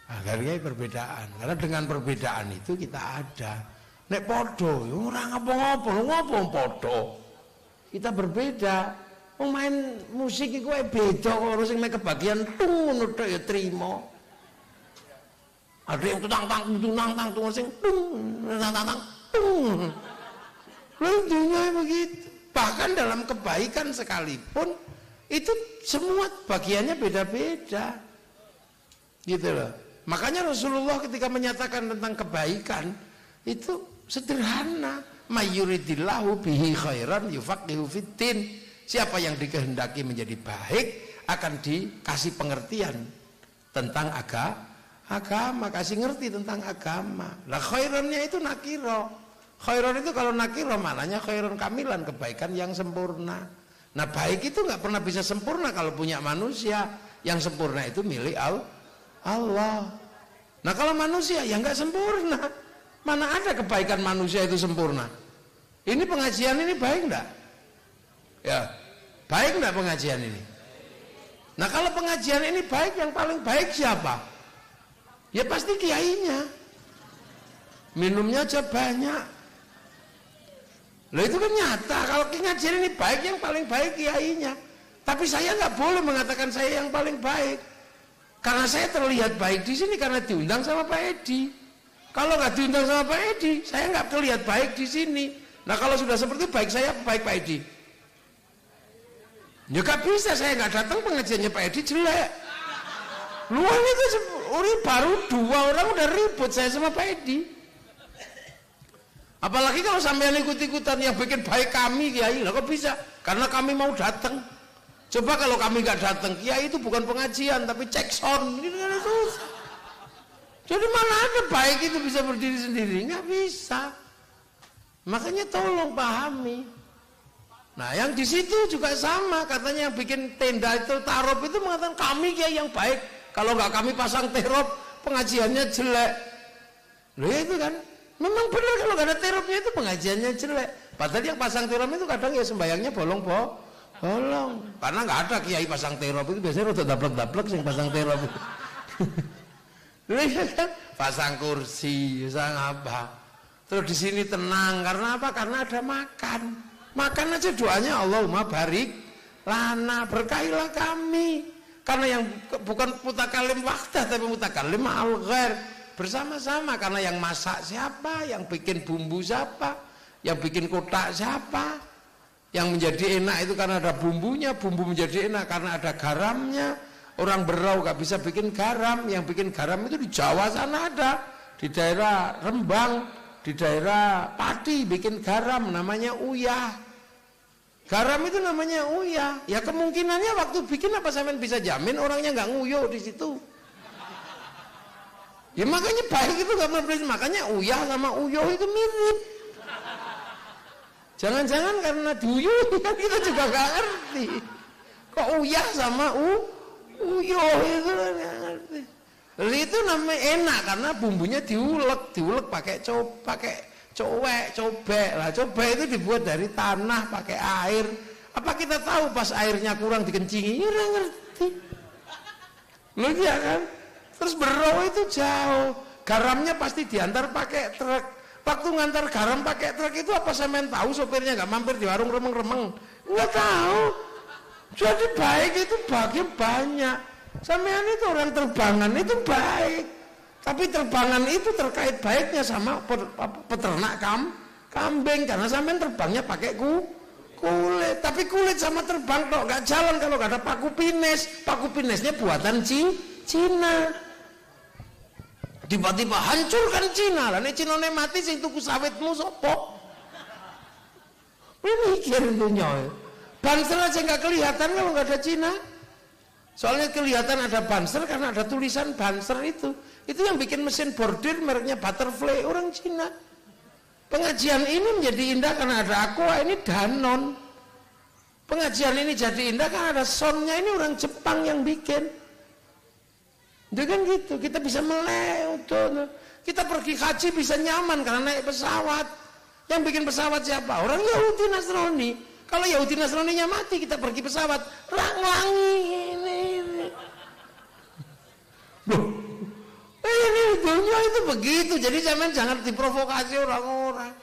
Hargai perbedaan, karena dengan perbedaan itu kita ada. Nek podo, orang ngopo podo. Kita berbeda. Main musik itu beda, kalau sing mek kebagian tung nutuk ya trimo. Ada yang tunang sing tung. Lalu begitu. Bahkan dalam kebaikan sekalipun itu semua bagiannya beda-beda. Gitu loh. Makanya Rasulullah ketika menyatakan tentang kebaikan itu sederhana. Mayyuridillahu bihi khairan yufaqihu fiddin. Siapa yang dikehendaki menjadi baik akan dikasih pengertian tentang agama, kasih ngerti tentang agama. Lah khairannya itu nakiro. Khairan itu kalau nakiro maknanya khairan kamilan, kebaikan yang sempurna. Nah baik itu nggak pernah bisa sempurna kalau punya manusia. Yang sempurna itu milik Allah. Nah kalau manusia ya nggak sempurna. Mana ada kebaikan manusia itu sempurna? Ini pengajian ini baik enggak? Ya, baik enggak pengajian ini? Nah kalau pengajian ini baik, yang paling baik siapa? Ya pasti kiainya. Minumnya aja banyak. Loh itu kan nyata, kalau pengajian ini baik, yang paling baik kiainya. Tapi saya nggak boleh mengatakan saya yang paling baik. Karena saya terlihat baik di sini karena diundang sama Pak Edi. Kalau nggak diundang sama Pak Edi, saya nggak terlihat baik di sini. Nah kalau sudah seperti baik saya, baik Pak Edi. Ya gak bisa, saya nggak datang pengajiannya Pak Edi jelek. Luang itu baru 2 orang udah ribut saya sama Pak Edi. Apalagi kalau sampean ikut-ikutan yang bikin baik kami Kiai, lah kok bisa? Karena kami mau datang. Coba kalau kami nggak datang, Kiai itu bukan pengajian tapi cek sound. Ini kan susah. Jadi mana ada baik itu bisa berdiri sendiri? Nggak bisa. Makanya tolong pahami. Nah yang di situ juga sama, katanya yang bikin tenda itu tarob itu mengatakan kami Kiai yang baik. Kalau nggak kami pasang terob, pengajiannya jelek. Loh ya itu kan, memang benar kalau nggak ada terobnya itu pengajiannya jelek. Padahal yang pasang terob itu kadang ya sembayangnya bolong. Karena nggak ada Kiai pasang terob itu biasanya rada daplek-daplek sing pasang terob. Loh ya kan, pasang kursi, pasang apa? Terus di sini tenang karena apa? Karena ada makan. Makan aja doanya Allahumma barik lana, berkailah kami. Karena yang bukan mutakalim wahdah tapi mutakalim ma'al ghair, bersama-sama. Karena yang masak siapa, yang bikin bumbu siapa, yang bikin kotak siapa, yang menjadi enak itu karena ada bumbunya, bumbu menjadi enak karena ada garamnya. Orang Berau gak bisa bikin garam, yang bikin garam itu di Jawa sana ada, di daerah Rembang, di daerah Pati bikin garam namanya uyah. Garam itu namanya uyah. Ya kemungkinannya waktu bikin apa sampean bisa jamin orangnya nggak nguyuh di situ. Ya makanya baik itu nggak berbeda. Makanya uyah sama uyuh itu mirip. Jangan-jangan karena diuyuh kan kita juga nggak ngerti. Kok uyah sama uyuh itu nggak ngerti. Lalu itu namanya enak karena bumbunya diulek pakai cobek lah. Cobek itu dibuat dari tanah pakai air. Apa kita tahu pas airnya kurang dikencingi? Ya nggak ngerti. Loh ya kan? Terus Berau itu jauh. Garamnya pasti diantar pakai truk. Waktu ngantar garam pakai truk itu apa sampean tahu sopirnya nggak mampir di warung remeng-remeng? Nggak tahu. Jadi baik itu bagian banyak. Sampean itu orang terbangan itu baik, tapi terbangan itu terkait baiknya sama peternak kambing karena sampean terbangnya pakai kulit, tapi kulit sama terbang kok nggak jalan kalau nggak ada paku pinesnya buatan Cina. Tiba-tiba hancurkan Cina lah, nek Cinane mati sing tuku sawitmu sopo? Mikir dunia, Banser aja nggak kelihatan kalau nggak ada Cina. Soalnya kelihatan ada Banser karena ada tulisan Banser itu yang bikin mesin bordir mereknya Butterfly orang Cina. Pengajian ini menjadi indah karena ada Aqua, ini Danon. Pengajian ini jadi indah karena ada soundnya, ini orang Jepang yang bikin. Itu kan gitu, kita bisa melewat. Kita pergi haji bisa nyaman karena naik pesawat. Yang bikin pesawat siapa? Orang Yahudi Nasrani. Kalau Yahudi Nasraninya mati, kita pergi pesawat nglangi ini. Loh, ini dunia itu begitu. Jadi jangan diprovokasi orang-orang.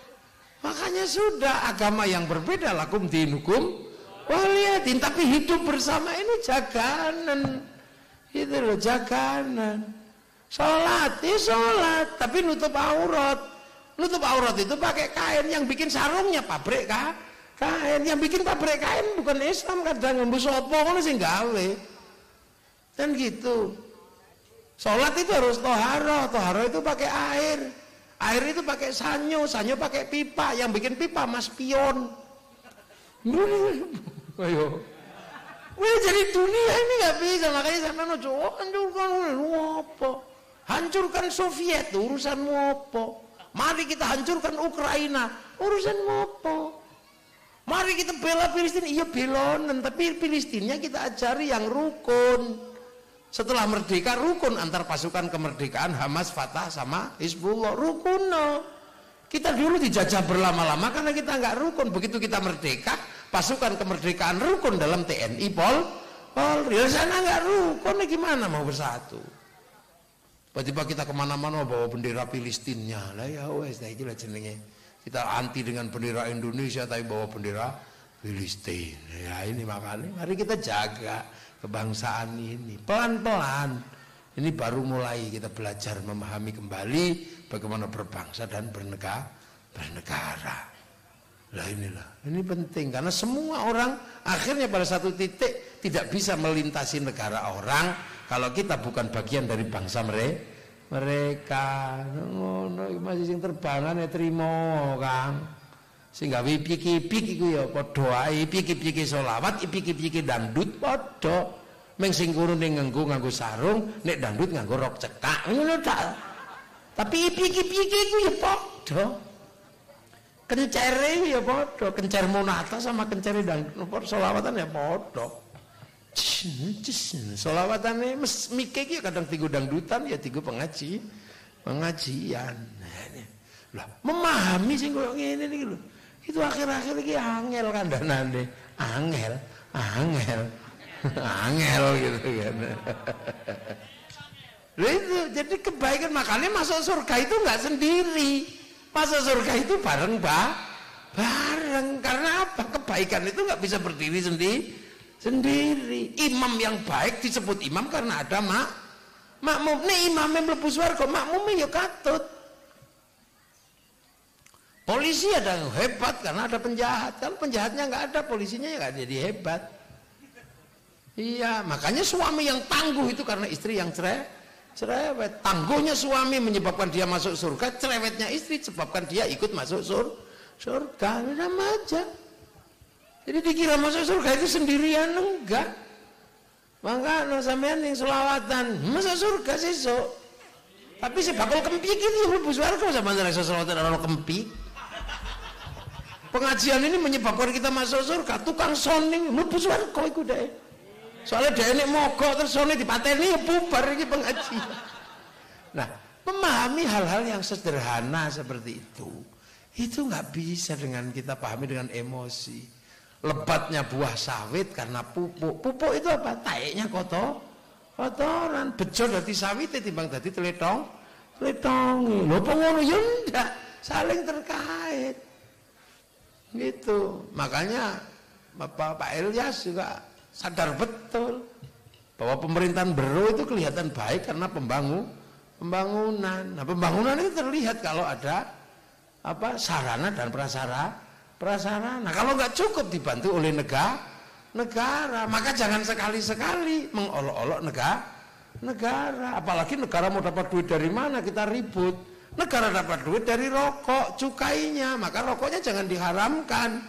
Makanya sudah, agama yang berbeda lakum dinukum waliyadin, tapi hidup bersama ini jaganan. Itu loh jaganan. Sholat, tapi nutup aurat. Nutup aurat itu pakai kain. Yang bikin sarungnya pabrik kain, yang bikin pabrik kain bukan Islam, kadang ngembus opo ngono sing gawe. Dan gitu. Sholat itu harus toharo itu pakai air itu pakai sanyo pakai pipa, yang bikin pipa Mas Pion. Ayo. Wah, jadi dunia ini nggak bisa, makanya sampai hancurkan apa? Hancurkan Soviet, urusan apa? Mari kita hancurkan Ukraina, urusan apa? Mari kita bela Filistin, iya belonan, tapi Filistinnya kita ajari yang rukun. Setelah merdeka rukun antar pasukan kemerdekaan Hamas, Fatah sama Hizbullah, rukun. Kita dulu dijajah berlama-lama karena kita nggak rukun. Begitu kita merdeka, pasukan kemerdekaan rukun dalam TNI, Polri. Sana nggak rukun, gimana mau bersatu? Tiba-tiba kita kemana-mana bawa bendera Filistinnya. Lah ya wes, nah itulah jenenge. Kita anti dengan bendera Indonesia tapi bawa bendera Filistin. Ya ini makanya mari kita jaga kebangsaan ini pelan-pelan. Ini baru mulai kita belajar memahami kembali bagaimana berbangsa dan bernegara. Lah inilah, ini penting karena semua orang akhirnya pada satu titik tidak bisa melintasi negara orang kalau kita bukan bagian dari bangsa mereka. Ngono masih sing terbangan ya trimo, Kang. Sing gawe piki-piki iku ya padha ae, piki-piki selawat, piki-piki dangdut padha. Meng sing kurun nganggo sarung, nek dangdut nganggo rok cekak. Ngono ta. Tapi piki-piki iku ya padha. Kencere ya padha, kencer monata sama kencere dangdut selawatan ya padha. Selawatane mike iki kadang tigo dangdutan ya tigo pengajian. Lah, memahami sing koyo ngene iki lho. Itu akhir-akhir iki angel kandhanane. Angel gitu kan. Itu jadi kebaikan, makanya masuk surga itu nggak sendiri. Masuk surga itu bareng. Karena apa? Kebaikan itu nggak bisa berdiri sendiri. Imam yang baik disebut imam karena ada makmum. Nih imamnya mlebu swarga, makmumnya ya katut. Polisi ada yang hebat karena ada penjahat. Kalau penjahatnya nggak ada, polisinya ya nggak jadi hebat. Iya, makanya suami yang tangguh itu karena istri yang cerewet. Tangguhnya suami menyebabkan dia masuk surga, cerewetnya istri sebabkan dia ikut masuk surga. Sama aja. Jadi dikira masuk surga itu sendirian, enggak. Maka no sampean yang selawatan masuk surga sesuk. Tapi si bakal kempik itu mlebu swarga sampean ora iso selawatan ora kempik. Pengajian ini menyebabkan kita masuk surga. Tukang soning mlebu swarga iku deh. Soalnya dia ini mogok terus soning dipateni ya bubar iki pengajian. Nah, memahami hal-hal yang sederhana seperti itu nggak bisa dengan kita pahami dengan emosi. Lebatnya buah sawit karena pupuk. Pupuk itu apa? Taeknya kotoran. Bejo dadi sawit timbang dadi tletongi. Lho pengono ya ndak, saling terkait. Gitu. Makanya Pak Ilyas juga sadar betul bahwa pemerintahan Bero itu kelihatan baik karena pembangunan. Nah, pembangunan itu terlihat kalau ada sarana dan prasarana. Kalau nggak cukup dibantu oleh negara, maka jangan sekali-sekali mengolok-olok negara. Apalagi negara mau dapat duit dari mana kita ribut. Negara dapat duit dari rokok, cukainya, maka rokoknya jangan diharamkan.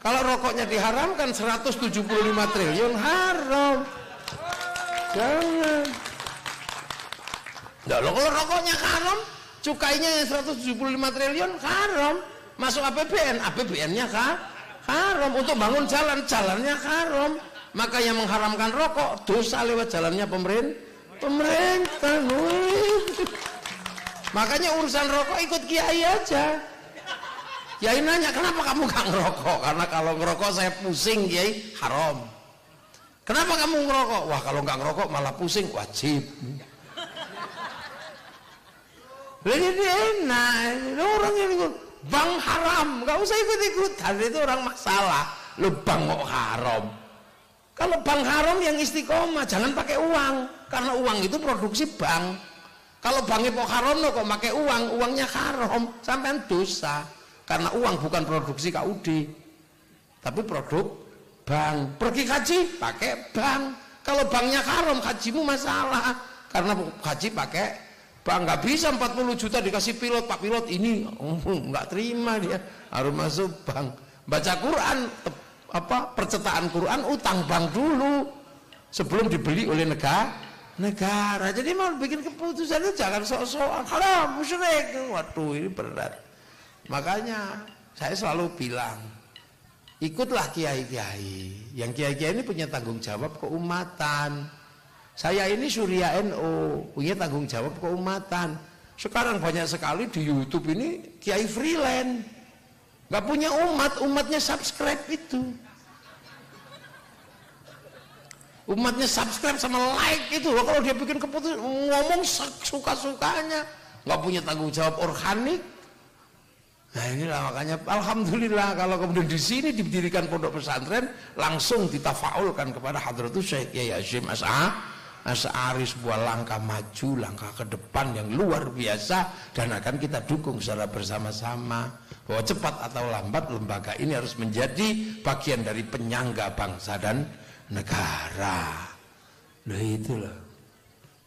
Kalau rokoknya diharamkan 175 triliun haram. Jangan. Nah, kalau rokoknya haram, cukainya yang 175 triliun haram. Masuk APBN, APBN-nya haram. Untuk bangun jalannya haram. Maka yang mengharamkan rokok dosa lewat jalannya pemerintah. Makanya urusan rokok ikut kiai aja. Kiai nanya, kenapa kamu gak ngerokok? Karena kalau ngerokok saya pusing, Kiai, haram. Kenapa kamu ngerokok? Wah, kalau gak ngerokok malah pusing, wajib. Jadi enak, orang yang ikut bang haram, gak usah ikut-ikutan, itu orang masalah. Lu bang kok haram? Kalau bang haram yang istiqomah, jangan pakai uang, karena uang itu produksi bank. Kalau banknya kok haram, kok pakai uang, uangnya haram, sampean dosa. Karena uang bukan produksi KUD, tapi produk bank. Pergi haji pakai bank. Kalau banknya haram, hajimu masalah. Karena haji pakai bank. Nggak bisa 40 juta dikasih pilot, Pak pilot ini nggak terima dia, harus masuk bank. Baca Quran, percetakan Quran utang bank dulu sebelum dibeli oleh negara. Jadi mau bikin keputusan itu jangan sok-sokan haram, musyrik. Waduh, ini berat. Makanya saya selalu bilang, ikutlah kiai-kiai. Yang kiai-kiai ini punya tanggung jawab keumatan. Saya ini Surya NU, punya tanggung jawab keumatan. Sekarang banyak sekali di YouTube ini kiai freelance, nggak punya umat, umatnya subscribe itu. Umatnya subscribe sama like itu loh. Kalau dia bikin keputusan ngomong suka-sukanya, nggak punya tanggung jawab organik. Nah inilah makanya alhamdulillah kalau kemudian di sini didirikan pondok pesantren langsung ditafaulkan kepada Hadratus Syekh Kyai Hasyim Asy'ari, sebuah langkah maju, langkah ke depan yang luar biasa, dan akan kita dukung secara bersama-sama bahwa cepat atau lambat lembaga ini harus menjadi bagian dari penyangga bangsa dan negara. Nah itu loh,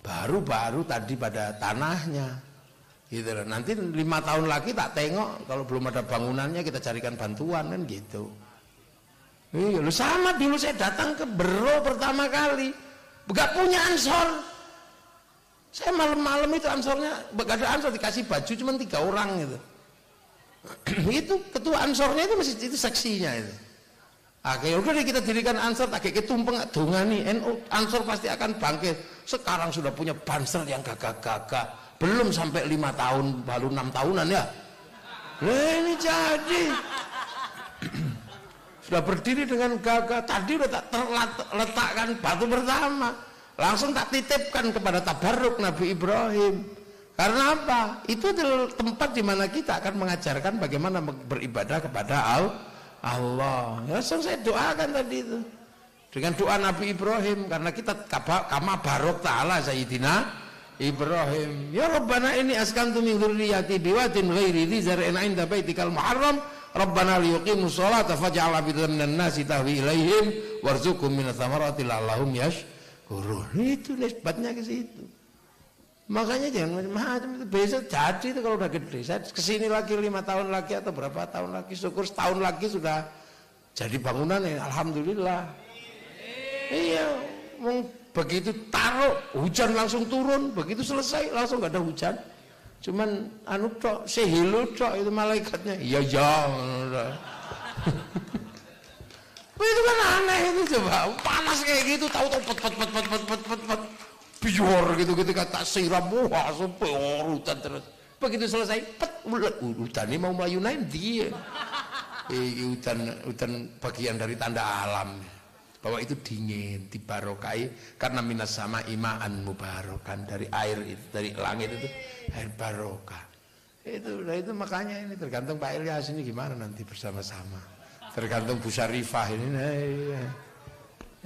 baru-baru tadi pada tanahnya gitu loh. Nanti 5 tahun lagi tak tengok, kalau belum ada bangunannya kita carikan bantuan kan gitu. Iya loh, sama dulu saya datang ke Bero pertama kali gak punya ansor, saya malam-malam itu ansornya gak ada ansor, dikasih baju cuma 3 orang gitu. Itu ketua ansornya itu masih itu seksinya itu. Oke, udah deh kita dirikan ansor, tak kayak tumpeng dongani NU, ansor pasti akan bangkit. Sekarang sudah punya banser yang gagah-gagah, belum sampai 5 tahun, baru 6 tahunan ya. Nah, ini jadi sudah berdiri dengan gagah. Tadi udah tak terletakkan batu pertama, langsung tak titipkan kepada tabarruk Nabi Ibrahim. Karena apa? Itu adalah tempat di mana kita akan mengajarkan bagaimana beribadah kepada Allah. Ya, saya doakan tadi itu dengan doa Nabi Ibrahim, karena kita kama barok ta'ala Sayyidina Ibrahim. Ya Rabbana ini askantu min dzurriyyati biwadin ghairi dzi zar'in 'inda baitikal muharram Rabbana liyuqimus sholata faj'al afidatan minan nasi tahwi ilaihim warzuqhum minats thamarati la'allahum yashkurun. Itu nisbatnya ke situ. Makanya jangan macam-macam itu, besok jadi itu kalau udah gede. Saya kesini lagi 5 tahun lagi atau berapa tahun lagi, syukur setahun lagi sudah jadi bangunan ya, alhamdulillah. Iya, begitu taruh hujan langsung turun, begitu selesai langsung gak ada hujan. Cuman anu tok, sehilu tok itu malaikatnya. Iya ya. Itu kan aneh itu, coba panas kayak gitu, tahu pet bior gitu kata siram, wah sampai urutan terus. Begitu selesai pet hutan ini mau melayunain dia. Hutan bagian dari tanda alam bahwa itu dingin, dibarokai karena minas sama imaan mubarokan, dari air itu, dari langit itu air barokah. Itu makanya ini tergantung Pak Ilyas ini gimana nanti bersama-sama. Tergantung Bu Syarifah ini.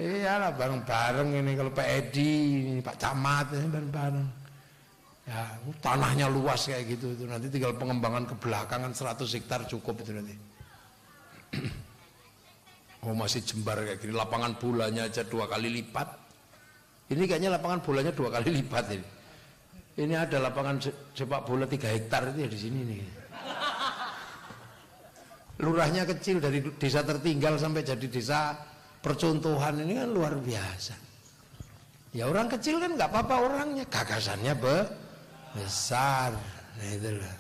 Iyalah bareng-bareng ini, kalau Pak Edi, Pak Camat ini bareng-bareng. Ya, tanahnya luas kayak gitu itu, nanti tinggal pengembangan ke belakangan 100 hektar cukup itu nanti. Oh masih jembar kayak gini, lapangan bolanya aja 2 kali lipat. Ini kayaknya lapangan bolanya 2 kali lipat ini. Ini ada lapangan sepak bola 3 hektar itu ya di sini nih. Lurahnya kecil, dari desa tertinggal sampai jadi desa percontohan, ini kan luar biasa. Ya orang kecil kan nggak apa-apa orangnya, gagasannya besar. Nah itulah.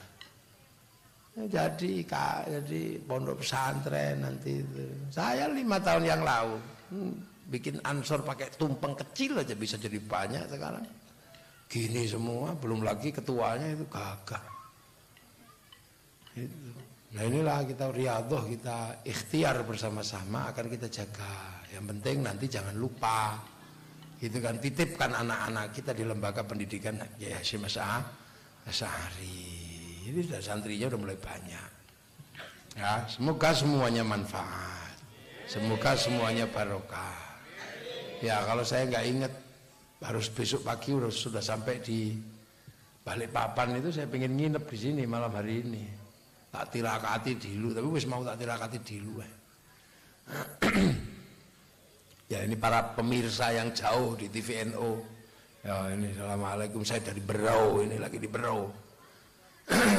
Ya, jadi pondok pesantren nanti itu. Saya 5 tahun yang lalu bikin ansor pakai tumpeng kecil aja bisa jadi banyak sekarang. Gini semua, belum lagi ketuanya itu gagah. Itu. Nah inilah kita riyadhah, kita ikhtiar bersama-sama akan kita jaga. Yang penting nanti jangan lupa, gitu kan, titipkan anak-anak kita di lembaga pendidikan Kyai Hasyim Asy'ari. Ini sudah santrinya udah mulai banyak. Ya, semoga semuanya manfaat, semoga semuanya barokah. Ya kalau saya nggak ingat, harus besok pagi sudah sampai di Balikpapan itu, saya pengen nginep di sini malam hari ini. Tak tirakati dulu, tapi wis mau tak tirakati dulu. Ya ini para pemirsa yang jauh di TVNO. Ya ini assalamualaikum, saya dari Berau, ini lagi di Berau.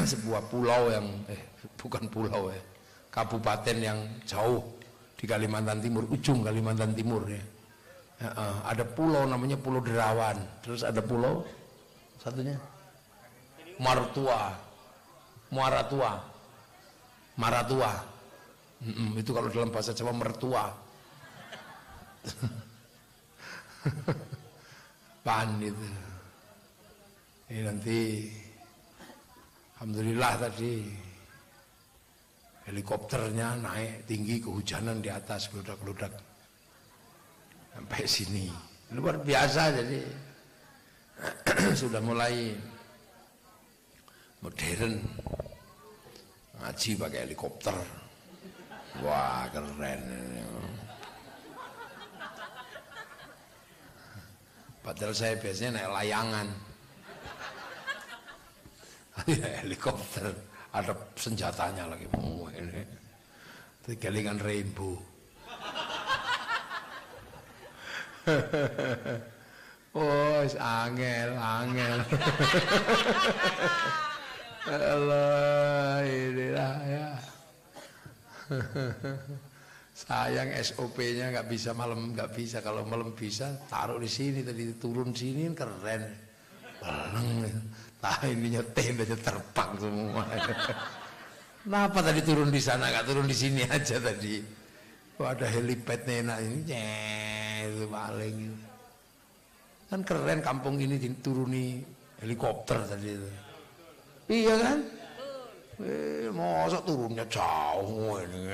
Sebuah pulau yang bukan pulau ya, kabupaten yang jauh di Kalimantan Timur, ujung Kalimantan Timur ya. Ada pulau namanya Pulau Derawan, terus ada pulau satunya Maratua. Itu kalau dalam bahasa Jawa mertua. Pan itu. Ini nanti Alhamdulillah tadi helikopternya naik tinggi, kehujanan di atas, geludak-geludak sampai sini, luar biasa. Jadi sudah mulai modern, ngaji pakai helikopter, wah keren. Padahal saya biasanya naik layangan. Helikopter ada senjatanya lagi. Ini kelingan rainbow. Oh, angel. Allah, inilah ya. Sayang SOP-nya nggak bisa malam, nggak bisa. Kalau malam bisa taruh di sini, tadi turun sini keren. Baleng. Nah ininya tendanya terbang semua. Kenapa tadi turun di sana, nggak turun di sini aja tadi? Oh, ada helipadnya enak ini, itu paling. Kan keren kampung ini dituruni helikopter tadi itu. Iya kan? Masa turunnya jauh ini.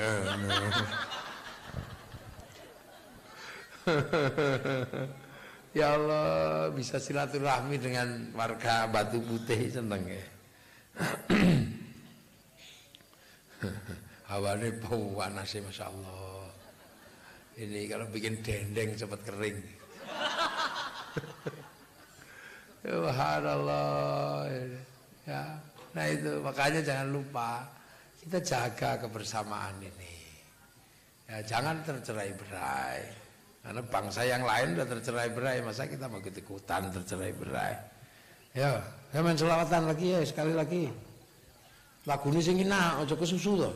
Ya Allah, bisa silaturahmi dengan warga Batu Putih, seneng ya. Hawane bau panasnya, Masya Allah. Ini kalau bikin dendeng cepat kering. Subhanallah. Ya, nah itu makanya jangan lupa kita jaga kebersamaan ini. Ya, jangan tercerai-berai. Karena bangsa yang lain udah tercerai-berai, masa kita mau ikut-ikutan tercerai-berai? Ya, saya main selawatan lagi ya, sekali lagi. Lagu ini sing enak, ojo kesusu toh.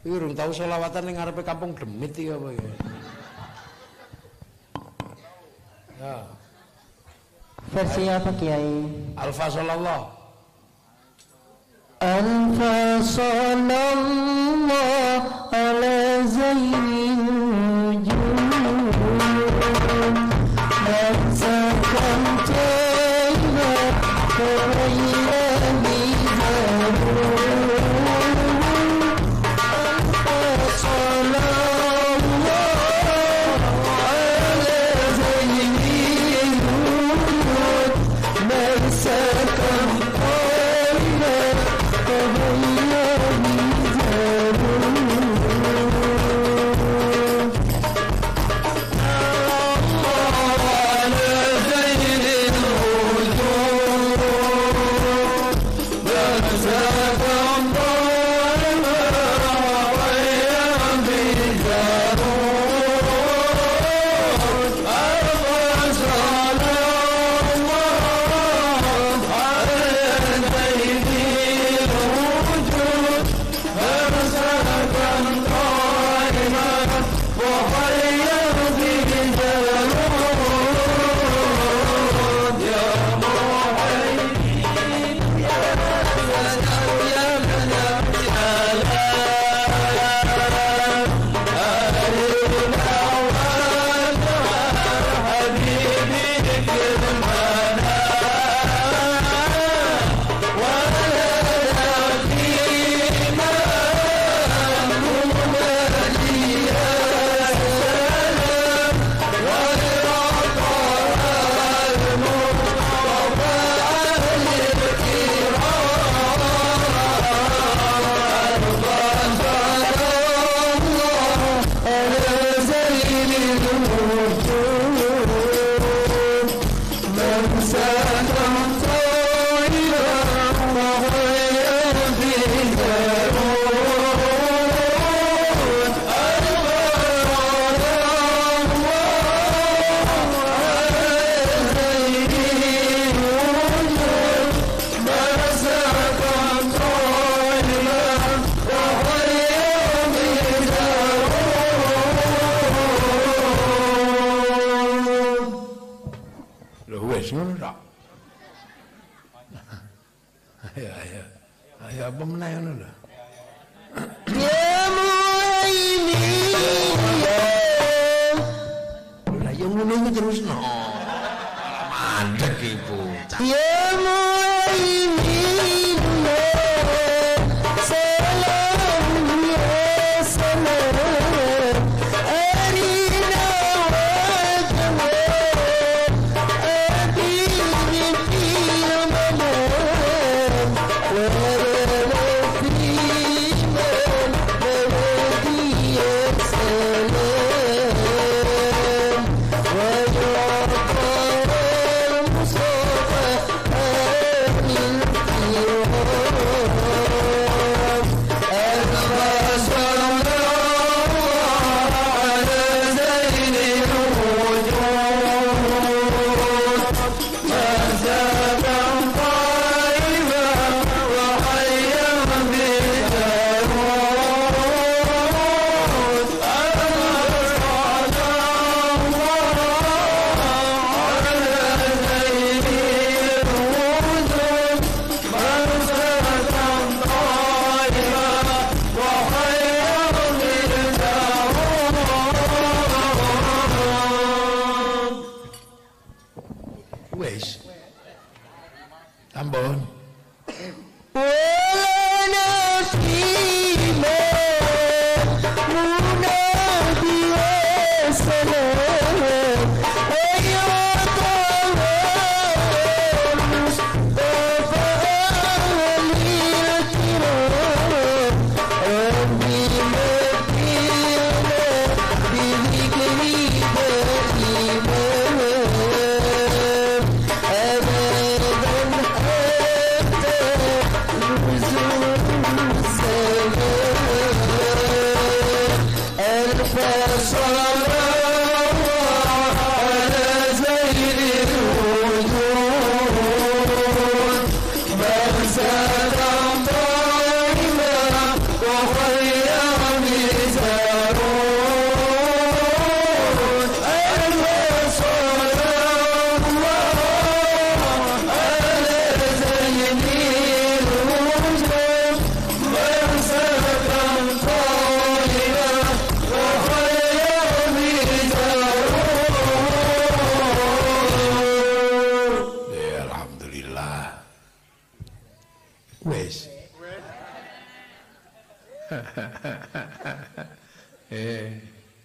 Iki urung tahu selawatan ning ngarepe kampung Demit iki apa ya? Ya. Versi apa Kiai? Alfa sallallahu. Alfa sallallahu ala zainil Ya apa meneh ngono lho. Ya Muhaimin. Lah yo ngono iku terusno. Mandek ibu. Ya Muhaimin. wis. Ampun.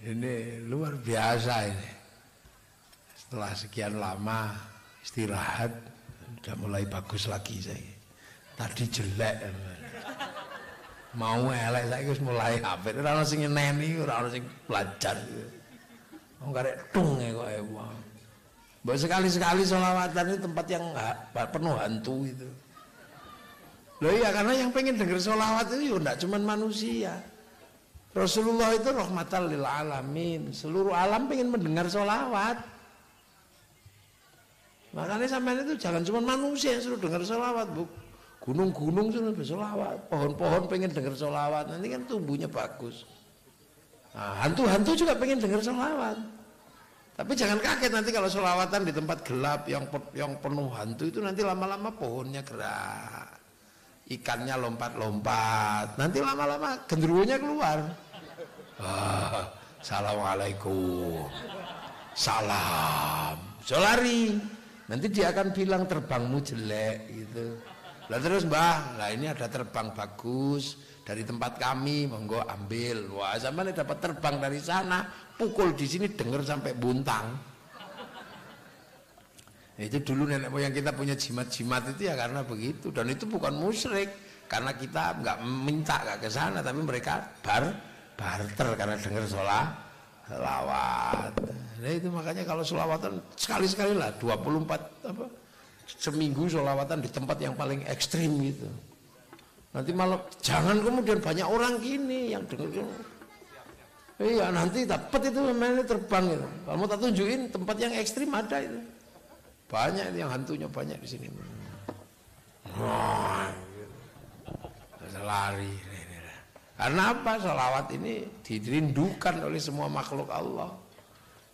Ini luar biasa ini. Setelah sekian lama istirahat, udah mulai bagus lagi saya. Tadi jelek, mau elek saya harus mulai hafid. Orang sing nyeneni, orang sing belajar. Wong karek tung kok emang. Mbok sekali-sekali sholawatan itu tempat yang penuh hantu itu. Loh iya, karena yang pengen dengar sholawat itu enggak cuma manusia. Rasulullah itu rahmatan lil alamin. Seluruh alam pengen mendengar sholawat. Makanya sampean itu jangan cuma manusia yang suruh dengar sholawat, Bu. Gunung-gunung suruh bersolawat, pohon-pohon pengen dengar sholawat, nanti kan tumbuhnya bagus. Nah, hantu-hantu juga pengen dengar sholawat. Tapi jangan kaget nanti kalau sholawatan di tempat gelap yang penuh hantu itu nanti lama-lama pohonnya gerak, ikannya lompat-lompat, nanti lama-lama genderuwonya keluar. Assalamualaikum, salam, solari. Nanti dia akan bilang terbangmu jelek gitu. Lah terus mbah, lah ini ada terbang bagus dari tempat kami, monggo ambil. Wah, sampean dapat terbang dari sana, pukul di sini denger sampai buntang. Nah, itu dulu nenek moyang kita punya jimat-jimat itu ya karena begitu, dan itu bukan musyrik karena kita nggak minta nggak ke sana, tapi mereka barter karena dengar sholawat. Nah itu makanya kalau sholawatan sekali-sekali lah 24 seminggu sholawatan di tempat yang paling ekstrim gitu. Nanti malah jangan kemudian banyak orang gini yang dengar. Iya nanti dapat itu namanya terbang itu. Kalau mau tak tunjukin tempat yang ekstrim ada itu. Banyak itu yang hantunya banyak di sini. Wah, gitu. Lari. Karena apa? Sholawat ini dirindukan oleh semua makhluk Allah.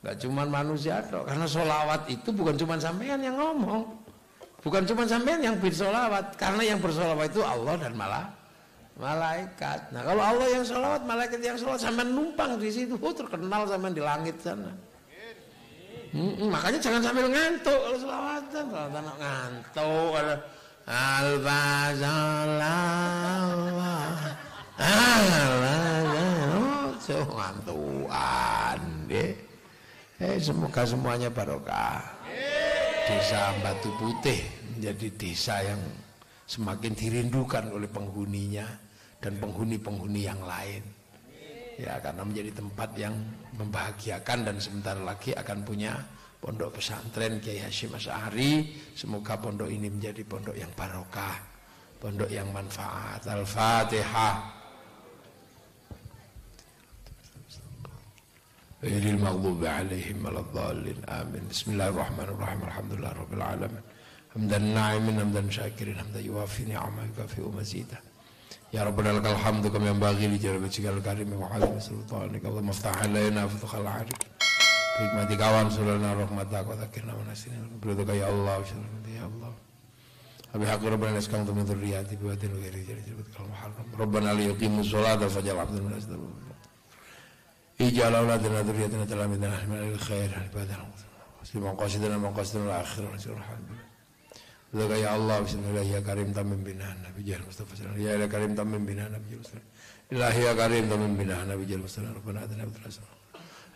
Gak cuma manusia toh. Karena sholawat itu bukan cuma sampean yang ngomong, bukan cuma sampean yang bersolawat. Karena yang bersolawat itu Allah dan malaikat. Nah kalau Allah yang sholawat, malaikat yang sholawat, sampean numpang di situ, terkenal sampean di langit sana. Makanya jangan sambil ngantuk kalau sholawatan. Kalau ngantuk, ngantuan deh. Semoga semuanya barokah. Desa Batu Putih menjadi desa yang semakin dirindukan oleh penghuninya dan penghuni-penghuni yang lain. Ya, karena menjadi tempat yang membahagiakan dan sebentar lagi akan punya pondok pesantren Kiai Hasyim Asy'ari. Semoga pondok ini menjadi pondok yang barokah, pondok yang manfaat. Al-Fatihah. Ghairil maghdubi 'alaihim waladdallin. Amin. Bismillahirrahmanirrahim. Alhamdulillahirabbil alamin. Hamdan na'imin hamdan syakirin hamdan yuwafi ni'amahu yukafi'u mazidah. Ya Rabbana lakal hamdu kama yanbaghi li jalali wajhikal karim wa 'azimi sultanika. Allahumma iftah 'alaina futuhal 'arif. Hikmatika wa ansurna rahmataka wa dzakirna wa nasina. Biridika ya Allah, ya Allah. Abi haqqi rabbana naskam min dzurriyyati bi wadin ghairi jalil muharram. Rabbana li yuqimus sholata faj'al 'abdan min asdar. Ij'al auladana dzurriyyatina talamin min khair ibadah. Semua qasidana maqasidana akhirah alhamdulillah. Laka ya Allah bismillah ya karim tamim binah Nabi Jal Mustafa sallallahu alaihi wasallam ya karim tamim binah Nabi Jal Mustafa ilahi ya karim tamim binah Nabi Jal Mustafa rabbana atina fid dunya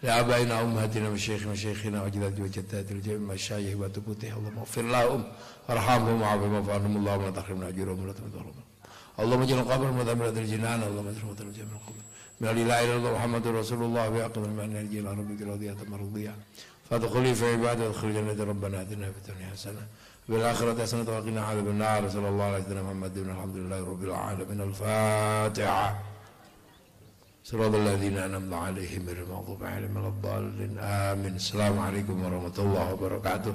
ya abaina ummatina wa shaykhina wa jaddati wa jaddati al-jami' masyayikh wa tubutih Allahumma ighfir lahum warhamhum wa'afihim wa'anhum Allahumma tahrimna ajrahum wa la tudhirhum Allahumma ij'al qabr mudamiratil jinan Allahumma ij'al qabr jami'al qabr min la ilaha illallah Muhammadur Rasulullah wa aqim al-ma'na al-jil rabbika radiyatan mardiyah fadkhuli fi ibadati adkhil jannata rabbana atina fid dunya hasanah بالآخرة حسنة وقنا عذاب النار صلى الله عليه وسلم محمد الحمد لله رب العالمين الفاتحة صراط الذين أنعمت عليهم غير المغضوب عليهم ولا الضالين آمين السلام عليكم ورحمة الله وبركاته